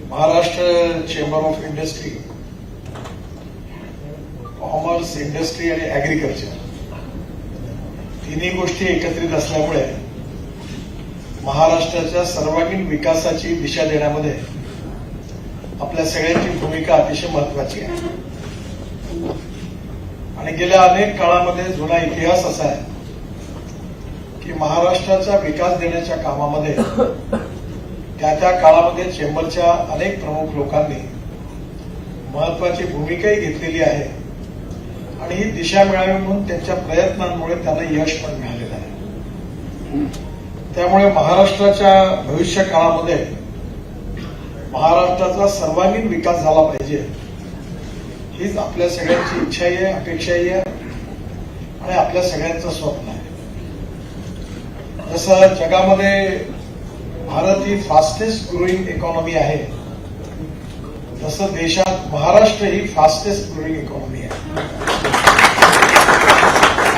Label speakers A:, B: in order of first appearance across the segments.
A: Maharashtra chamber of industry, commerce, industry आणि agriculture तिन्ही गोष्टी एकत्रित असल्यामुळे महाराष्ट्राच्या सर्वांगीण विकासाची दिशा देण्यामध्ये आपल्या सगळ्यांची भूमिका अतिशय महत्वाची आहे. आणि गेल्या अनेक काळामध्ये जुना इतिहास असा आहे की महाराष्ट्राचा विकास देण्याच्या कामामध्ये त्या काळामध्ये चेंबरच्या अनेक प्रमुख लोकांनी महत्वाची भूमिकाही घेतलेली आहे आणि ही दिशा मिळावी म्हणून त्यांच्या प्रयत्नांमुळे त्यांना यश पण मिळालेलं आहे. त्यामुळे महाराष्ट्राच्या भविष्य काळामध्ये महाराष्ट्राचा सर्वांगीण विकास झाला पाहिजे हीच आपल्या सगळ्यांची इच्छाही आहे, अपेक्षाही आहे आणि आपल्या सगळ्यांचं स्वप्न आहे. जसं जगामध्ये भारत ही फास्टेस्ट ग्रोईंग इकॉनॉमी आहे, तसं देशात महाराष्ट्र ही फास्टेस्ट ग्रोईंग इकॉनॉमी आहे.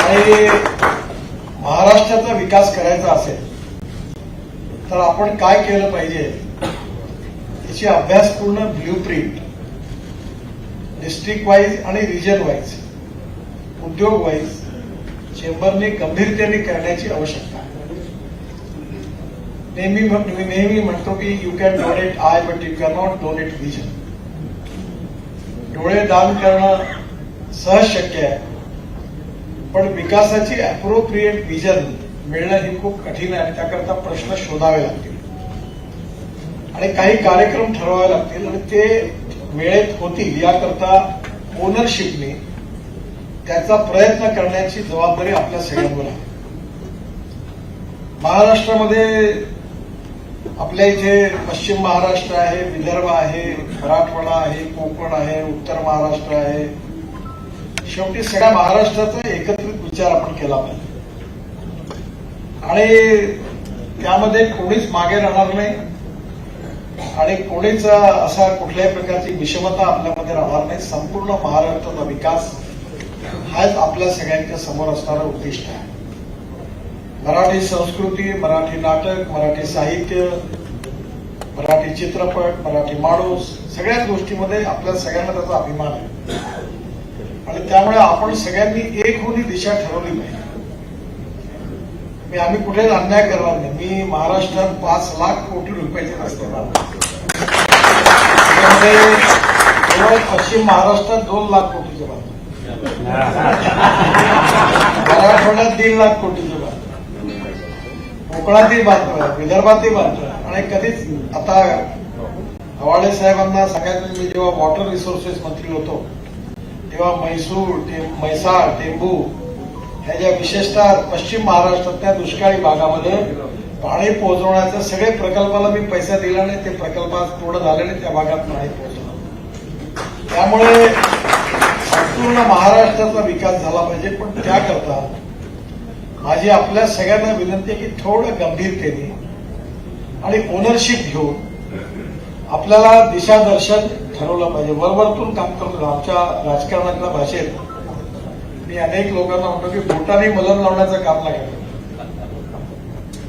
A: आणि महाराष्ट्राचा विकास करायचा असेल तर आपण काय केलं पाहिजे याची अभ्यासपूर्ण ब्ल्यूप्रिंट डिस्ट्रिक्ट वाईज आणि रिजन वाईज, उद्योग वाईज चेंबरने गंभीरतेने करण्याची आवश्यकता आहे. नेहमी म्हणतो की you can donate I but you can not donate vision. डोळे दान करणं सहज शक्य आहे, पण विकासाची अप्रोप्रिएट विजन मिळणं ही खूप कठीण आहे आणि त्याकरता प्रश्न शोधावे लागतील आणि काही कार्यक्रम ठरवावे लागतील आणि ते वेळेत होतील याकरता ओनरशिपने त्याचा प्रयत्न करण्याची जबाबदारी आपल्या सगळ्यांवर आहे. महाराष्ट्रामध्ये आपल्या इथे पश्चिम महाराष्ट्र आहे, विदर्भ आहे, मराठवाडा आहे, कोकण आहे, उत्तर महाराष्ट्र आहे. शेवटी सगळ्या महाराष्ट्राचा एकत्रित विचार आपण केला पाहिजे आणि त्यामध्ये कोणीच मागे राहणार नाही आणि कोणीच असा कुठल्याही प्रकारची विषमता आपल्यामध्ये राहणार नाही. संपूर्ण महाराष्ट्राचा विकास हाच आपल्या सगळ्यांच्या समोर असणारं उद्दिष्ट आहे. मराठी संस्कृती, मराठी नाटक, मराठी साहित्य, मराठी चित्रपट, मराठी माणूस सगळ्याच गोष्टीमध्ये आपल्या सगळ्यांना त्याचा अभिमान आहे आणि त्यामुळे आपण सगळ्यांनी एक होऊन ही दिशा ठरवली पाहिजे. आम्ही कुठेच अन्याय करणार नाही. मी महाराष्ट्रात 5 लाख कोटी रुपयाचे रस्ते त्यामध्ये केवळ पश्चिम महाराष्ट्रात 2 लाख कोटीचे बांधतो, मराठवाड्यात 1.5 लाख कोटीचे बांधतो, कोकणातही बांधतोय, विदर्भातही बांधतोय आणि कधीच आता हवाडे साहेबांना सांगायचं, मी जेव्हा वॉटर रिसोर्सेस मंत्री होतो तेव्हा म्हैसाळ, टेंभू ह्या ज्या विशेषतः पश्चिम महाराष्ट्रातल्या दुष्काळी भागामध्ये पाणी पोहोचवण्याच्या सगळे प्रकल्पाला मी पैसा दिला नाही. ते प्रकल्प आज पूर्ण झालेले, त्या भागात पाणी पोहोचलं. त्यामुळे संपूर्ण महाराष्ट्राचा विकास झाला पाहिजे, पण त्याकरता माझी आपल्या सगळ्यांना विनंती आहे की थोडं गंभीरतेने आणि ओनरशिप घेऊन आपल्याला दिशादर्शन ठरवलं पाहिजे. वरवरतून काम करतो. आमच्या राजकारणातल्या भाषेत मी अनेक लोकांना म्हणतो की बोटाने मलम लावण्याचं काम नाही करायचं.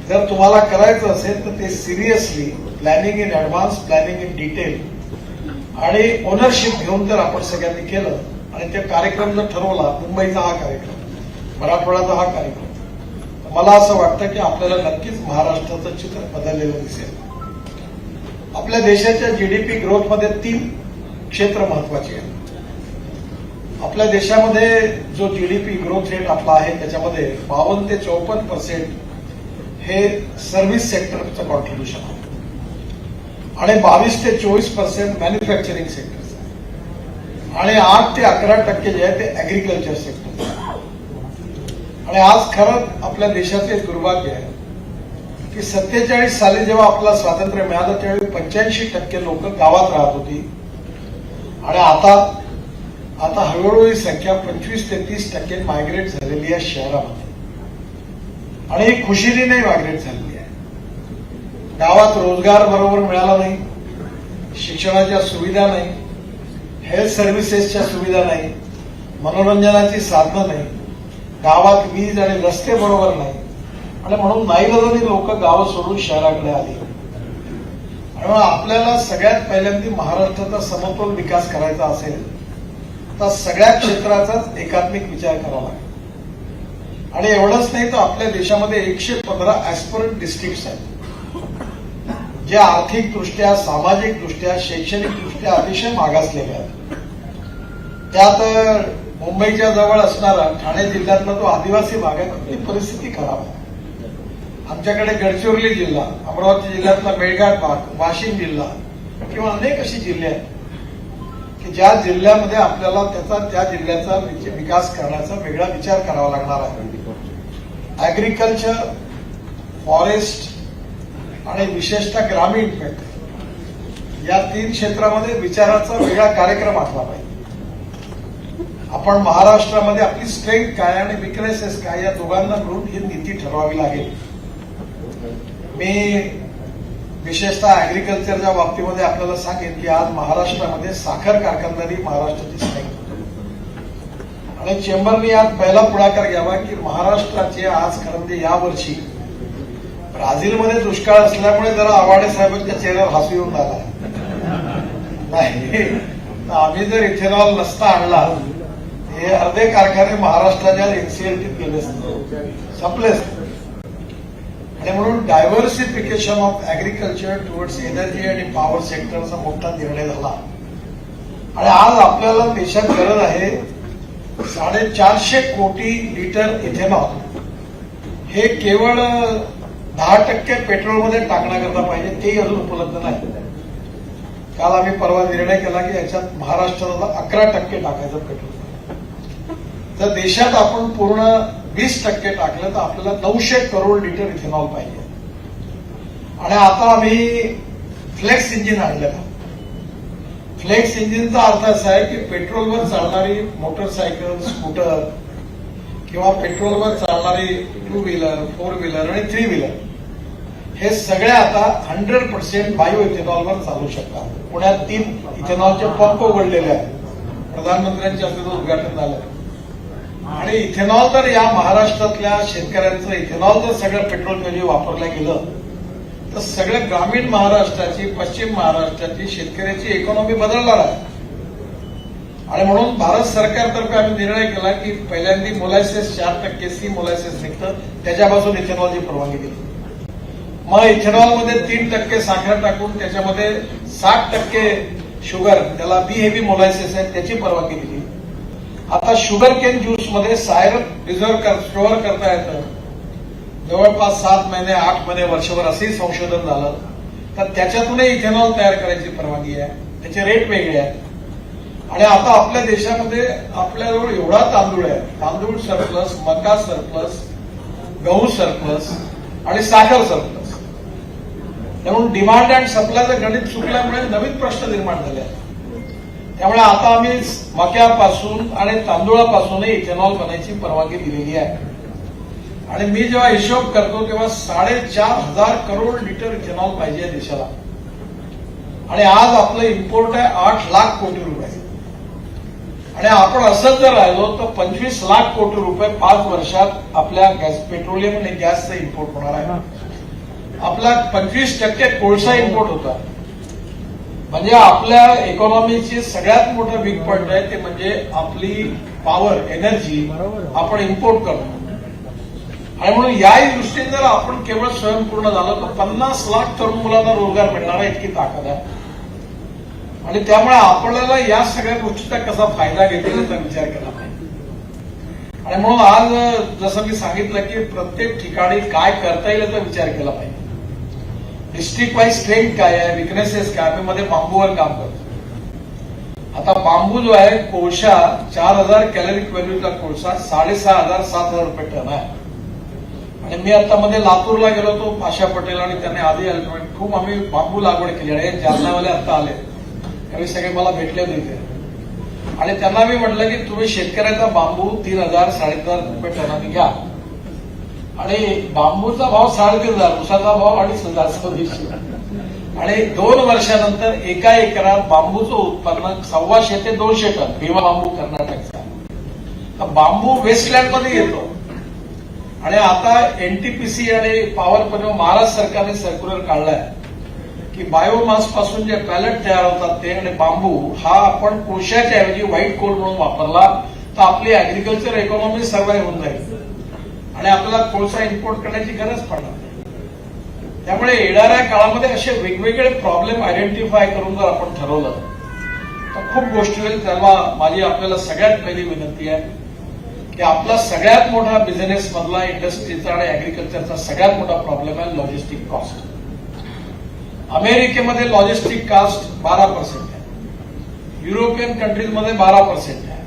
A: जर तुम्हाला करायचं असेल तर ते seriously planning in advance, planning in detail आणि ओनरशिप घेऊन जर आपण सगळ्यांनी केलं आणि ते कार्यक्रम जर ठरवला, मुंबईचा हा कार्यक्रम, मराठवाड्याचा हा कार्यक्रम, तर मला असं वाटतं की आपल्याला नक्कीच महाराष्ट्राचं चित्र बदललेलं दिसेल. आपल्या देशाच्या जीडीपी ग्रोथमध्ये 3 क्षेत्र महत्वाची आहेत. आपल्या देशामध्ये जो जीडीपी ग्रोथ रेट आपला आहे त्याच्यामध्ये 52 ते 54% हे सर्व्हिस सेक्टरचं कॉन्ट्रीब्युशन आहे आणि 22 ते 24% मॅन्युफॅक्चरिंग सेक्टर आणि 8 ते 11% जे आहे ते ऍग्रीकल्चर सेक्टर. आणि आज खरं आपल्या देशाचं एक दुर्भाग्य आहे की 47 साली जेव्हा आपल्याला स्वातंत्र्य मिळालं त्यावेळी 85% लोक गावात राहत होती आणि आता हळूहळू ही संख्या 25 ते 30% मायग्रेट झालेली आहे शहरामध्ये आणि ही खुशीने मायग्रेट झालेली आहे. गावात रोजगार बरोबर मिळाला नाही, शिक्षणाच्या सुविधा नाही, हेल्थ सर्व्हिसेसच्या सुविधा नाही, मनोरंजनाची साधनं नाही, गावात वीज आणि रस्ते बरोबर नाही आणि म्हणून नाईलाजाने लोक गावं सोडून शहराकडे आली आणि आपल्याला सगळ्यात पहिल्यांदा महाराष्ट्राचा समतोल विकास करायचा असेल तर सगळ्या क्षेत्राचाच एकात्मिक विचार करावा लागेल. आणि एवढंच नाही तर आपल्या देशामध्ये 115 ऍस्पिरंट डिस्ट्रिक्ट्स आहेत जे आर्थिकदृष्ट्या, सामाजिकदृष्ट्या, शैक्षणिकदृष्ट्या अतिशय मागासलेले आहेत. त्यात मुंबईच्या जवळ असणारा ठाणे जिल्ह्यातला तो आदिवासी भाग आहे, तिथली परिस्थिती खराब आहे. आमच्याकडे गडचिरोली जिल्हा, अमरावती जिल्ह्यातला मेळघाट भाग, वाशिम जिल्हा किंवा अनेक अशी जिल्हे आहेत की ज्या जिल्ह्यामध्ये आपल्याला त्या जिल्ह्याचा विकास करण्याचा वेगळा विचार करावा लागणार आहे. ऍग्रिकल्चर, फॉरेस्ट आणि विशेषतः ग्रामीण या 3 क्षेत्रामध्ये विचाराचा वेगळा कार्यक्रम आखला पाहिजे. आपण महाराष्ट्रामध्ये आपली स्ट्रेंथ काय आणि विकनेसेस काय या दोघांना मिळून ही नीती ठरवावी लागेल. मी विशेषतः ऍग्रिकल्चरच्या बाबतीमध्ये आपल्याला सांगेन की आज महाराष्ट्रामध्ये साखर कारखानदारी महाराष्ट्राची स्ट्रेंथ आणि चेंबरनी आज पहिला पुढाकार घ्यावा की महाराष्ट्राचे आज खरं म्हणजे यावर्षी ब्राझीलमध्ये दुष्काळ असल्यामुळे जरा आव्हाडे साहेबांच्या चेहऱ्यावर हसू येऊन आला नाही. आम्ही जर इथेनॉल नसता आणला हे अर्धे कारखाने महाराष्ट्राच्या एनसीएलटीत गेले असते, संपले असते. आणि म्हणून diversification of agriculture towards energy आणि पॉवर सेक्टरचा मोठा निर्णय झाला. आणि आज आपल्याला देशात गरज आहे 450 कोटी लिटर इथेनॉल. हे केवळ 10% पेट्रोलमध्ये टाकण्याकरता पाहिजे, तेही अजून उपलब्ध नाही. काल आम्ही परवा निर्णय केला की याच्यात महाराष्ट्राला 11% टाकायचं पेट्रोल. तर देशात आपण पूर्ण 20% टाकलं तर आपल्याला 900 करोड लिटर इथेनॉल पाहिजे. आणि आता आम्ही फ्लेक्स इंजिन आणलेलं. फ्लेक्स इंजिनचा अर्थ असा आहे की पेट्रोलवर चालणारी मोटरसायकल, स्कूटर किंवा पेट्रोलवर चालणारी 2 व्हीलर, 4 व्हीलर आणि 3 व्हीलर हे सगळे आता 100% बायो इथेनॉलवर चालू शकतात. पुण्यात 3 इथेनॉलचे पंप उघडलेले आहेत. प्रधानमंत्र्यांच्या हस्ते उद्घाटन झालं. आणि इथेनॉल जर या महाराष्ट्रातल्या शेतकऱ्यांचं इथेनॉल जर सगळं पेट्रोलमध्ये वापरलं गेलं तर सगळ्या ग्रामीण महाराष्ट्राची, पश्चिम महाराष्ट्राची शेतकऱ्याची इकॉनॉमी बदलणार आहे. आणि म्हणून भारत सरकारतर्फे आम्ही निर्णय केला की पहिल्यांदा मोलॅसेस 4% सी मोलॅसेस निघतं, त्याच्यापासून इथेनॉलची परवानगी दिली. मग इथेनॉलमध्ये 3% साखर टाकून त्याच्यामध्ये 60% शुगर, त्याला बी हेवी मोलॅसेस आहे, त्याची परवानगी दिली. आता शुगर केन ज्यूसमध्ये सायरप रिझर्व्ह स्टोअर करता येतं. जवळपास 7 महिने, 8 महिने, वर्षभर असंही संशोधन झालं. तर त्याच्यातूनही इथेनॉल तयार करायची परवानगी आहे. त्याचे रेट वेगळे आहेत. आणि आता आपल्या देशामध्ये आपल्याजवळ एवढा तांदूळ आहे, तांदूळ सरप्लस, मका सरप्लस, गहू सरप्लस आणि साखर सरप्लस. त्यामुळे डिमांड अँड सप्लायचं गणित चुकल्यामुळे नवीन प्रश्न निर्माण झाले आहेत. त्यामुळे आता आम्ही मक्यापासून आणि तांदूळापासूनही इथेनॉल बनायची परवानगी दिलेली आहे. आणि मी जेव्हा हिशोब करतो तेव्हा 4,500 करोड लिटर इथेनॉल पाहिजे देशाला. आणि आज आपलं इम्पोर्ट आहे 8 लाख कोटी रुपये. आणि आपण असंच जर राहिलो तर 25 लाख कोटी रुपये 5 वर्षात आपल्या पेट्रोलियम आणि गॅसचं इम्पोर्ट होणार आहे. आपला 25% कोळसा इम्पोर्ट होता. म्हणजे आपल्या इकॉनॉमीची सगळ्यात मोठं वीक पॉइंट आहे ते म्हणजे आपली पॉवर, एनर्जी आपण इम्पोर्ट करतो. आणि म्हणून याही दृष्टीने जर आपण केवळ स्वयंपूर्ण झालो तर 50 लाख तरुण मुलांना रोजगार मिळणार इतकी ताकद आहे. आणि त्यामुळे आपल्याला या सगळ्या गोष्टीचा कसा फायदा घेता येईल याचा विचार केला पाहिजे. आणि म्हणून आज जसं मी सांगितलं की प्रत्येक ठिकाणी काय करता येईल याचा विचार केला पाहिजे. डिस्ट्रिक्ट वाईज स्ट्रेंथ काय आहे, विकनेसेस काय. आम्ही मध्ये बांबूवर काम करतो. आता बांबू जो आहे, कोळसा 4,000 कॅलरिक व्हॅल्यूचा कोळसा 6,500 7,000 रुपये टन आहे. आणि मी आता मध्ये लातूरला गेलो होतो, पाशा पटेल आणि त्याने आधी अल्टिमेट खूप आम्ही बांबू लागवड केली आहे. जालनावाले आता आले त्यावेळी सगळे मला भेटले होते. आणि त्यांना मी म्हटलं की तुम्ही शेतकऱ्याचा बांबू 3,000 3,500 रुपये टनाने घ्या. आणि बांबूचा भाव 3,500, उसाचा भाव 2,500 2600. आणि 2 वर्षानंतर एका एकरात बांबूचं उत्पन्न 125 ते 200 टन. भीमा बांबू कर्नाटकचा. तर बांबू वेस्टलँडमध्ये येतो. आणि आता एनटीपीसी आणि पॉवर महाराष्ट्र सरकारने सर्क्युलर काढलाय की बायोमास पासून जे पॅलेट तयार होतात ते आणि बांबू हा आपण कोळशाच्या ऐवजी व्हाईट कोल म्हणून वापरला तर आपली अॅग्रिकल्चर इकॉनॉमी सर्व्हाइव्ह होऊन जाईल आणि आपल्याला कोळसा इम्पोर्ट करण्याची गरज पडणार नाही. त्यामुळे येणाऱ्या काळामध्ये असे वेगवेगळे प्रॉब्लेम आयडेंटिफाय करून जर आपण ठरवलं तर खूप गोष्टी होईल. तेव्हा माझी आपल्याला सगळ्यात पहिली विनंती आहे की आपला सगळ्यात मोठा बिझनेस मधला इंडस्ट्रीचा आणि अॅग्रिकल्चरचा सगळ्यात मोठा प्रॉब्लेम आहे लॉजिस्टिक कॉस्ट. अमेरिकेमध्ये लॉजिस्टिक कॉस्ट 12% आहे, युरोपियन कंट्रीजमध्ये 12% आहे,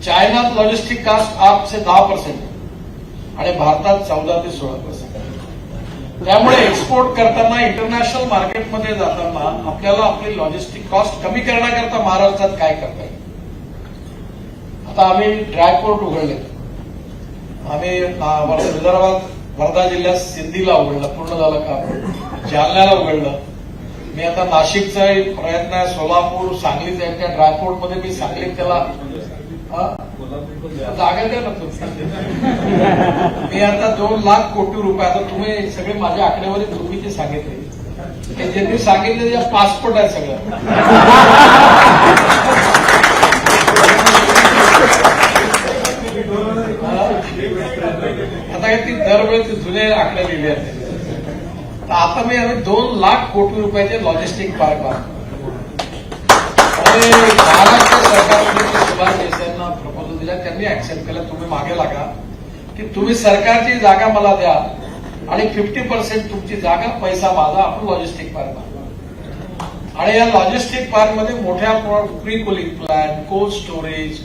A: चायनात लॉजिस्टिक कॉस्ट 8 से 10% आणि भारतात 14 ते 16%. त्यामुळे एक्सपोर्ट करताना इंटरनॅशनल मार्केटमध्ये जाताना आपल्याला आपली लॉजिस्टिक कॉस्ट कमी करण्याकरता महाराष्ट्रात काय करता येईल. आता आम्ही ड्रायपोर्ट उघडले, आम्ही विदर्भात वर्धा जिल्ह्यात सिंधीला उघडलं, पूर्ण झालं काम. जालन्याला उघडलं. मी आता नाशिकचा एक प्रयत्न आहे, सोलापूर सांगलीचा आहे, त्या ड्रायपोर्टमध्ये मी सांगलीत त्याला जागा द्या ना तुम्ही. मी आता 2 लाख कोटी रुपये, आता तुम्ही सगळे माझ्या आकडेवारी चुकीचे सांगितले, ज्यांनी सांगितले त्याच्या पासपोर्ट आहे सगळं. आता काय ती दरवेळी जुने आकडे लिहिले आहेत. तर आता आम्ही 2 लाख कोटी रुपयाचे लॉजिस्टिक पार्क बांधतो. आणि महाराष्ट्र सरकारने सुभाष देसाईंना प्रपोजल दिला, त्यांनी ऍक्सेप्ट केलं. तुम्ही मागे लागा की तुम्ही सरकारची जागा मला द्या आणि 50% तुमची जागा, पैसा माझा, आपण लॉजिस्टिक पार्क बांधू. आणि या लॉजिस्टिक पार्कमध्ये मोठ्या pre cooling plant, cold storage,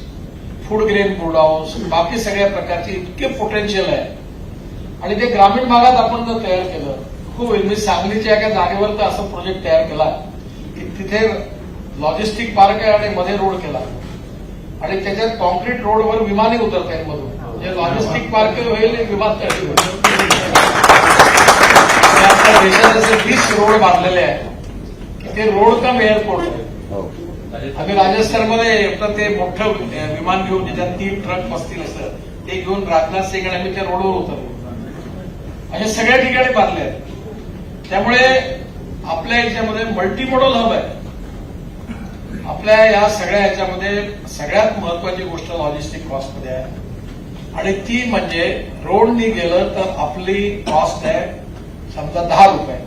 A: food grain godowns, बाकी सगळ्या प्रकारचे इतके पोटेन्शियल आहे. आणि ते ग्रामीण भागात आपण जर तयार केलं खूप होईल. मी सांगलीच्या एका जागेवर तर असं प्रोजेक्ट तयार केला की तिथे लॉजिस्टिक पार्क आहे आणि मध्ये रोड केला आणि त्याच्यात कॉन्क्रीट रोडवर विमाने उतरत आहेत मधून. म्हणजे लॉजिस्टिक पार्क होईल, विमान तयार होईल. आपल्या देशात असे 20 रोड बांधलेले आहेत की ते रोड कम एअरपोर्ट आहे. आम्ही राजस्थानमध्ये ते मोठं विमान घेऊन ज्याच्यात 3 ट्रक बसतील असं ते घेऊन राजनाथ सिंग आणि आम्ही त्या रोडवर उतरलो. अशा सगळ्या ठिकाणी बांधले आहेत. त्यामुळे आपल्या याच्यामध्ये मल्टीमोडल हब आहे. आपल्या या सगळ्या ह्याच्यामध्ये सगळ्यात महत्वाची गोष्ट लॉजिस्टिक कॉस्टमध्ये आहे आणि ती म्हणजे रोडनी गेलं तर आपली कॉस्ट आहे समजा 10 रुपये,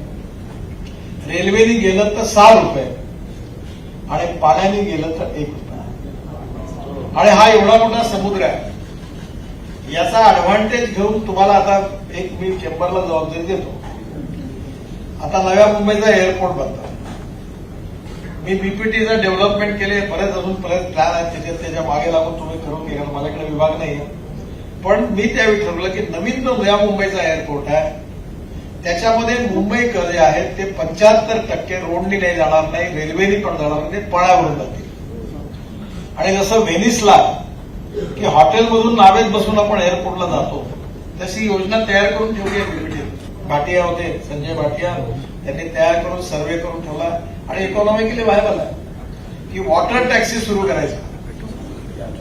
A: रेल्वेनी गेलं तर 6 रुपये आणि पाण्याने गेलं तर 1 रुपया. आणि हा एवढा मोठा समुद्र आहे. याचा ऍडव्हान्टेज घेऊन तुम्हाला आता एक मी चेंबरला जबाबदारी देतो. आता नव्या मुंबईचा एअरपोर्ट बनतो. मी बीपीटीचं डेव्हलपमेंट केले, बरेच अजून प्लॅन आहेत त्याच्या मागे लागून तुम्ही करून घ्या, माझ्याकडे विभाग नाही. पण मी त्यावेळी ठरवलं की नवीन जो नव्या मुंबईचा एअरपोर्ट आहे त्याच्यामध्ये मुंबईकर जे आहेत ते 75% रोडनी नाही जाणार नाही, रेल्वेनी पण जाणार नाही, पळावरून जातील. आणि जसं व्हेनिसला की हॉटेलमधून नावेत बसून आपण एअरपोर्टला जातो तशी योजना तयार करून ठेवली आहे बीपीटी. भाटिया होते, संजय भाटिया, त्यांनी तयार करून सर्व्हे करून ठेवला आणि इकॉनॉमिकली व्हायबल आहे की वॉटर टॅक्सी सुरू करायचा.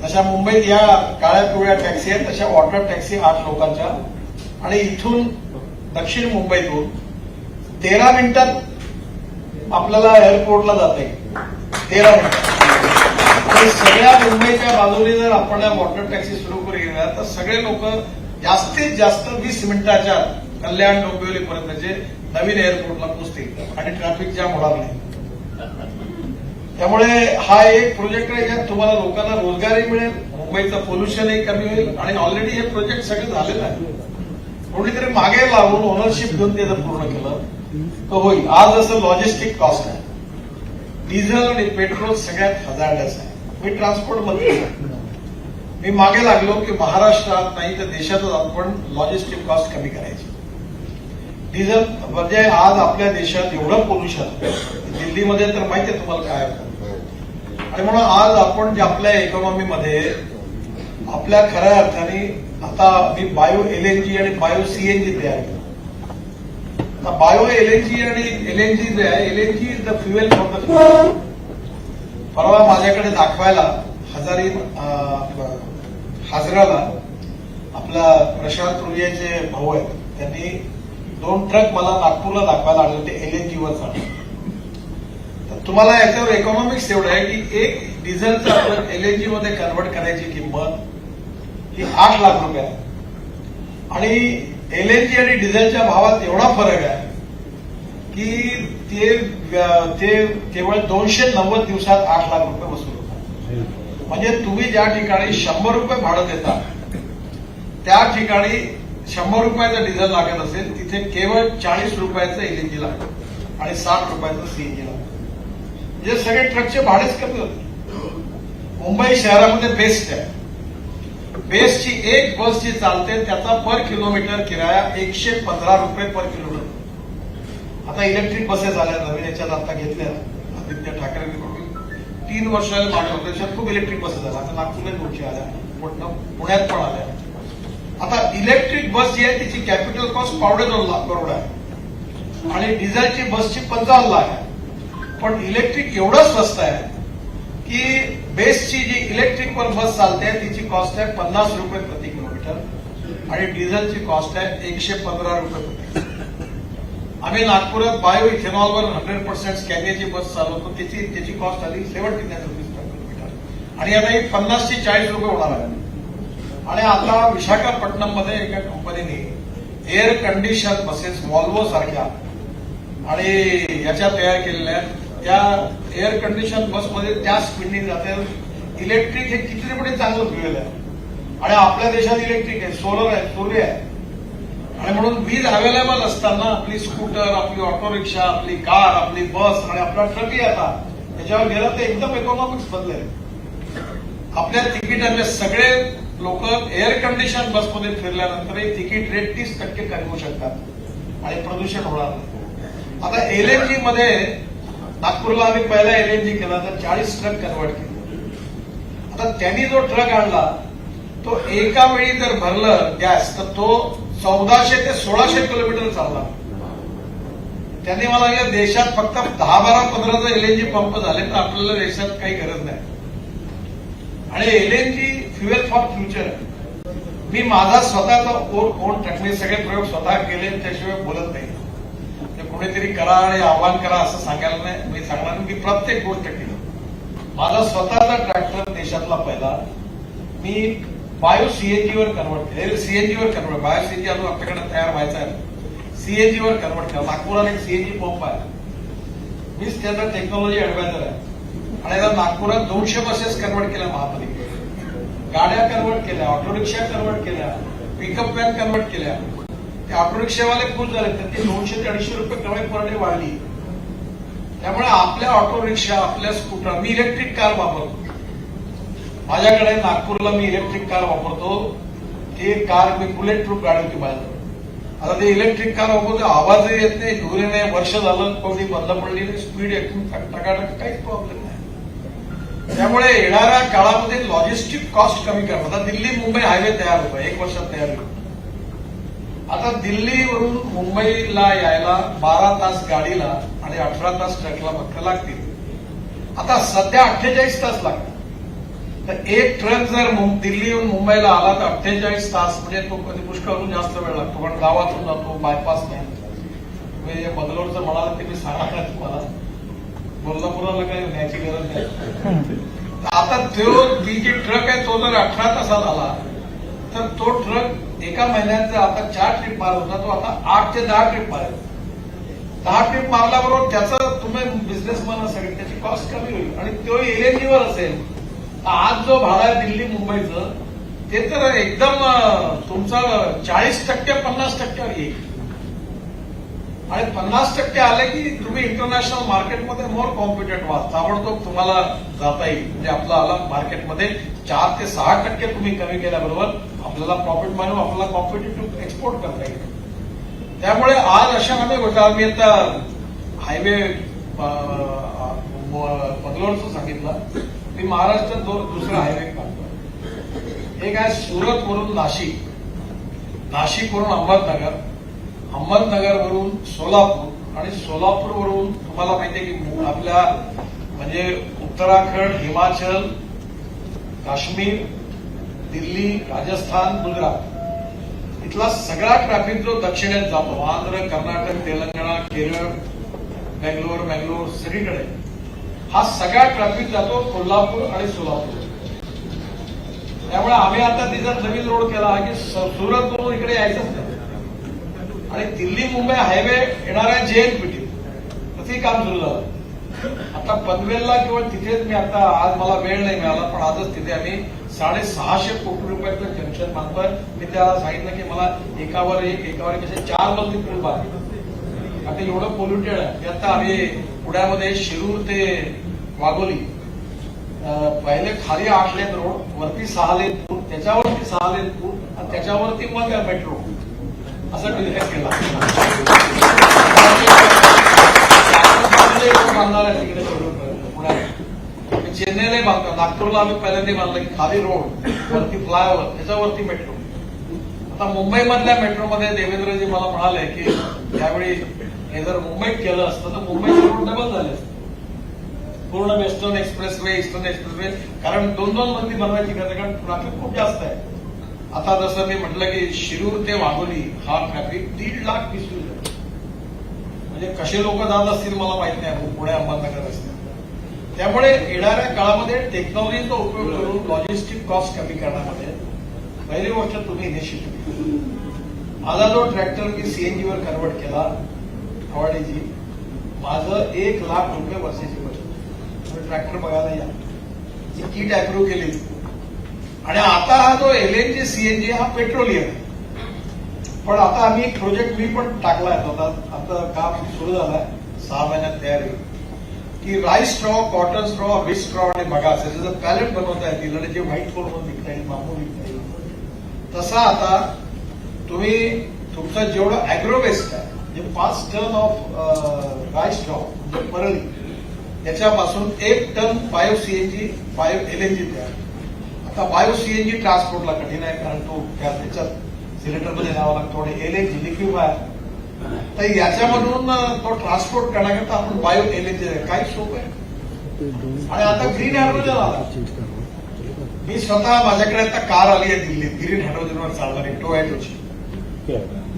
A: तशा मुंबईत या काळ्या पिवळ्या टॅक्सी आहेत, तशा वॉटर टॅक्सी 8 लोकांच्या आणि इथून दक्षिण मुंबईतून 13 मिनिटात आपल्याला एअरपोर्टला जाता येईल. 13 मिनिटात. आणि सगळ्या मुंबईच्या बाजूने जर आपण वॉटर टॅक्सी सुरू करूया तर सगळे लोक जास्तीत जास्त 20 मिनिटाच्या कल्याण डोंबिवलीपर्यंतचे नवीन एअरपोर्टला पोहोचतील आणि ट्रॅफिक जाम होणार नाही. त्यामुळे हा एक प्रोजेक्ट आहे ज्यात तुम्हाला लोकांना रोजगारही मिळेल, मुंबईचं पोल्युशनही कमी होईल आणि ऑलरेडी हे प्रोजेक्ट सगळं झालेलं आहे. कोणीतरी मागे लावून ओनरशिप घेऊन ते जर पूर्ण केलं तर होईल. आज असं लॉजिस्टिक कॉस्ट आहे. डिझेल आणि पेट्रोल सगळ्यात हजार्डस आहे. मी ट्रान्सपोर्ट मंत्री मी मागे लागलो की महाराष्ट्रात नाही तर देशातच आपण लॉजिस्टिक कॉस्ट कमी करायची. डिझेल म्हणजे आज आपल्या देशात एवढं पोल्युशन, दिल्लीमध्ये तर माहिती आहे तुम्हाला काय होतं. आणि म्हणून आज आपण जे आपल्या इकॉनॉमीमध्ये आपल्या खऱ्या अर्थाने आता मी बायो एलएनजी आणि बायो सीएनजी तयार केलं. आता बायो एलएनजी आणि एलएनजी जे आहे, LNG is the fuel for the future. परवा माझ्याकडे दाखवायला हाजराला आपला प्रशांत रुडियाचे भाऊ आहेत, त्यांनी 2 ट्रक मला नागपूरला दाखवायला आणले होते एलएनजीवर चालले. तुम्हाला याच्यावर इकॉनॉमिक्स एवढं आहे की एक डिझेलचा आपण एलएनजी मध्ये कन्व्हर्ट करायची किंमत ही 8 लाख रुपये आहे आणि एलएनजी आणि डिझेलच्या भावात एवढा फरक आहे की ते केवळ 290 दिवसात 8 लाख रुपये वसूल होतात. म्हणजे तुम्ही ज्या ठिकाणी 100 रुपये भाडं देता त्या ठिकाणी 100 रुपयाचं डिझेल लागत असेल तिथे केवळ 40 रुपयाचं एलएनजी लागतं आणि 60 रुपयाचं सीएनजी लागतं. म्हणजे सगळे ट्रकचे भाडेच कमी होते. मुंबई शहरामध्ये बेस्ट आहे. बेस्टची एक बस जी चालते त्याचा पर किलोमीटर किराया 115 रुपये पर किलोमीटर. आता इलेक्ट्रिक बसेस आल्या नवीन याच्यात आता घेतल्या आदित्य ठाकरेंकडून 3 वर्ष मागे होते त्याच्यात खूप इलेक्ट्रिक बसेस आल्या. आता नागपूरला दोनशे आल्या, पुण्यात पण आल्या. आता इलेक्ट्रिक बस जी आहे तिची कॅपिटल कॉस्ट 2.5 करोड आहे आणि डिझेलची बसची 55 लाख आहे. पण इलेक्ट्रिक एवढं स्वस्त आहे की बेसची जी इलेक्ट्रिकवर बस चालते तिची कॉस्ट आहे 50 रुपये प्रति किलोमीटर आणि डिझेलची कॉस्ट आहे 115 रुपये प्रति. आम्ही नागपुरात बायो इथेनॉलवर 100% स्कॅनियाची बस चालवतो त्याची कॉस्ट आली 79 रुपये पर किलोमीटर आणि आता ही 50 ते 40 रुपये होणार आहे. आणि आता विशाखापट्टणममध्ये एका कंपनीने एअर कंडिशन बसेस व्हॉल्वो सारख्या आणि याच्या तयार केलेल्या आहेत. त्या एअर कंडिशन बसमध्ये त्या स्पीडने जाते. इलेक्ट्रिक हे किती पुढे चांगलं फ्युएल आहे आणि आपल्या देशात इलेक्ट्रिक आहे, सोलर आहे, सूर्य आहे आणि म्हणून वीज अवेलेबल असताना आपली स्कूटर, आपली ऑटो रिक्षा, आपली कार, आपली बस आणि आपला ट्रकही आता याच्यावर गेला तर एकदम इकॉनॉमिक्स बदलेल. आपल्या तिकिटातले सगळे लोक एअर कंडिशन बसमध्ये फिरल्यानंतर तिकीट रेट 30% कमी होऊ शकतात आणि प्रदूषण होणार नाही. आता एलएनजी मध्ये नागपूरला आम्ही पहिला एलएनजी केला तर 40 ट्रक कन्व्हर्ट केले. आता त्यांनी जो ट्रक आणला तो एका वेळी जर भरलं गॅस तर तो 1400 ते 1600 किलोमीटर चालला. त्यांनी मला सांगितलं देशात फक्त 10, 12, 15 जर एलएनजी पंप झाले तर आपल्याला देशात काही गरज नाही. आणि एलएनजी फ्युएल फॉर फ्युचर. मी माझा स्वतःचा ओन टाकणे सगळे प्रयोग स्वतः केले त्याशिवाय बोलत नाही. कुणीतरी करा आणि आव्हान करा असं सांगायला नाही. मी सांगणार की प्रत्येक गोष्ट केली. माझा स्वतःचा ट्रॅक्टर देशातला पहिला मी बायो सीएनजीवर कन्व्हर्ट केलं. सीएनजीवर कन्व्हर्ट, बायो सीएनजी अजून आपल्याकडे तयार व्हायचा आहे. सीएनजीवर कन्व्हर्ट केलं. नागपुरात एक सीएनजी पंप आहे. मीच त्याचा टेक्नॉलॉजी ऍडवायझर आहे आणि आता नागपुरात 200 बसेस कन्व्हर्ट केल्या महापालिकेने, गाड्या कन्व्हर्ट केल्या, ऑटो रिक्षा कन्व्हर्ट केल्या, पिकअप व्हॅन कन्व्हर्ट केल्या. ते ऑटो रिक्षावाले खुश झाले. त्यांची 200 ते 250 रुपये कमाई पर डे वाढली. त्यामुळे आपल्या ऑटो रिक्षा, आपल्या स्कूटर, मी इलेक्ट्रिक कार वापरतो. माझ्याकडे नागपूरला मी इलेक्ट्रिक कार वापरतो. ती कार मी बुलेट प्रूफ गाडी होती माझ्याजवळ. आता ते इलेक्ट्रिक कार वापरतो, आवाजही येत नाही, धुरे नाही, वर्ष झालं कोणी बंद पडली नाही, स्पीड एकदम टकाटक, काहीच प्रॉब्लेम नाही. त्यामुळे येणाऱ्या काळामध्ये लॉजिस्टिक कॉस्ट कमी करणं. आता दिल्ली मुंबई हायवे तयार होतो, 1 वर्षात तयार होतो. आता दिल्लीवरून मुंबईला यायला 12 तास गाडीला आणि 18 तास ट्रकला फक्त लागतील. आता सध्या 48 तास लागतात. तर एक ट्रक जर दिल्लीहून मुंबईला आला तर 48 तास म्हणजे तो कधी पुष्कळहून जास्त वेळ लागतो. पण गावातून जातो, बायपास नाही. तुम्ही बंगलोरचं म्हणाल ते मी सांगणार तुम्हाला, कोल्हापुराला काही न्यायची गरज नाही. आता ती जी ट्रक आहे तो जर 18 तासात आला तर तो ट्रक एका महिन्यात जर आता 4 ट्रिप मारत होता तो आता 8 ते 10 ट्रिप मारेल. 10 ट्रिप मारल्याबरोबर त्याचं तुम्ही बिझनेसमॅन असेल त्याची कॉस्ट कमी होईल आणि तो एलएनजीवर असेल. आज जो भाडा आहे दिल्ली मुंबईचं ते तर एकदम तुमचं 40% 50% येईल आणि 50% आले की तुम्ही इंटरनॅशनल मार्केटमध्ये मोर कॉम्पिटेटिव्ह व्हाल. ताबडतोब तुम्हाला जाता येईल. म्हणजे आपला आला मार्केटमध्ये 4 ते 6% तुम्ही कमी केल्याबरोबर आपल्याला प्रॉफिट म्हणून आपल्याला कॉम्पिटेटिव्ह एक्सपोर्ट करता येईल. त्यामुळे आज अशा अनेक गोष्टी. आम्ही आता हायवे बंगलोरचं सांगितलं. मी महाराष्ट्रात दुसरा हायवे काढतो. एक आहे सुरत वरून नाशिक, नाशिकवरून अहमदनगर, अहमदनगरवरून सोलापूर आणि सोलापूरवरून तुम्हाला माहिती आहे की आपल्या म्हणजे उत्तराखंड, हिमाचल, काश्मीर, दिल्ली, राजस्थान, गुजरात इथला सगळा ट्रॅफिक जो दक्षिणेत जातो, आंध्र, कर्नाटक, तेलंगणा, केरळ, बेंगलोर सगळीकडे हा सगळा ट्रॅफिक जातो कोल्हापूर आणि सोलापूर. त्यामुळे आम्ही आता तिचा नवीन रोड केला की सुरत वरून इकडे यायचंच नाही आणि दिल्ली मुंबई हायवे येणाऱ्या JNPT तसंही काम सुरू झालं. आता पनवेलला किंवा तिथेच मी आता आज मला वेळ नाही मिळाला पण आजच तिथे आम्ही 650 कोटी रुपयाचं जंक्शन बांधतोय. मी त्याला सांगितलं की मला एकावर एक कसे 4 मजली पूल बांधले. आता एवढं पोल्युटेड आहे. आता आम्ही पुण्यामध्ये शिरूर ते वाघोली पहिले खाली 8 लेन रोड, वरती 6 लेन पूल, त्याच्यावरती 6 लेन पूल आणि त्याच्यावरती मग मेट्रो असं डिझाईन केला. बांधणार आहे तिकडे पुण्यात, चेन्नईला बांधतो, नागपूरला आम्ही पहिल्यांदा बांधलं की खाली रोड, वरती फ्लायओव्हर, त्याच्यावरती मेट्रो. आता मुंबईमधल्या मेट्रोमध्ये देवेंद्रजी मला म्हणाले की त्यावेळी हे जर मुंबईत केलं असतं तर मुंबईचे रोड डबल झाले असते. पूर्ण वेस्टर्न एक्सप्रेसवे, ईस्टर्न एक्सप्रेसवे, कारण 2-2 मजली बनवायची गरज आहे, कारण ट्रॅफिक खूप जास्त आहे. आता जसं मी म्हटलं की शिरूर ते वाघोली हा ट्रॅफिक 1.5 लाख पिस्तूल आहे. म्हणजे कसे लोक जात असतील मला माहित नाही पुणे अहमदनगर रस्त्यात. त्यामुळे येणाऱ्या काळामध्ये टेक्नॉलॉजीचा उपयोग करून लॉजिस्टिक कॉस्ट कमी करण्यामध्ये पहिली गोष्ट तुम्ही इनिशिएटिव्ह. माझा जो ट्रॅक्टर मी सीएनजीवर कन्वर्ट केला हवाडीजी, माझं 1 लाख रुपये वर्षाची बचत. ट्रॅक्टर बघायला या, ही किट अप्रूव्ह केली. आणि आता हा जो LNG CNG हा पेट्रोलियम आहे. पण आता आम्ही एक प्रोजेक्ट मी पण टाकलाय, आता काम सुरू झालंय, 6 महिन्यात तयार होईल की rice straw, cotton straw, wheat straw आणि बगास याचं पॅलेट बनवता येतील आणि जे व्हाईट फ्लोर म्हणून विकता येईल, बांबू विकता येईल. तसा आता तुम्ही तुमचं जेवढं अॅग्रो वेस्ट आहे, म्हणजे 5 टन ऑफ राईस स्ट्रॉ म्हणजे परळी, त्याच्यापासून 1 ton bio CNG, bio LNG तयार. आता बायो CNG ट्रान्सपोर्टला कठीण आहे, कारण तो त्याच्यात सिलेंडरमध्ये न्यावा लागतो आणि LNG लिक्विफायर, तर याच्यामधून तो ट्रान्सपोर्ट करण्याकरता आपण बायो LNG काही सोपं आहे. आणि आता ग्रीन हायड्रोजन आला. मी स्वतः माझ्याकडे आता कार आली आहे दिल्लीत ग्रीन हायड्रोजनवर चालणारी टोयोटाची.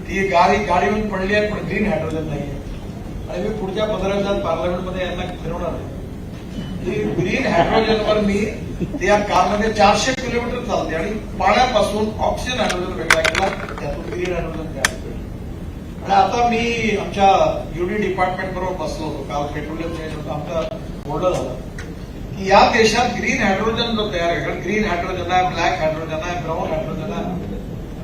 A: ती गाडी येऊन पडली आहे पण ग्रीन हायड्रोजन नाहीये. आणि मी पुढच्या 15 दिवसात पार्लमेंटमध्ये यांना फिरवणार आहे. ग्रीन हायड्रोजनवर मी त्या कारमध्ये 400 किलोमीटर चालते आणि पाण्यापासून ऑक्सिजन हायड्रोजन वेगळा केला, त्यातून ग्रीन हायड्रोजन तयार केलं. आणि आता मी आमच्या UD डिपार्टमेंट बरोबर बसलो होतो काल, पेट्रोलियम आमचं बोलणं झालं की या देशात ग्रीन हायड्रोजन जो तयार आहे, कारण ग्रीन हायड्रोजन आहे, ब्लॅक हायड्रोजन आहे, ब्राऊन हायड्रोजन आहे,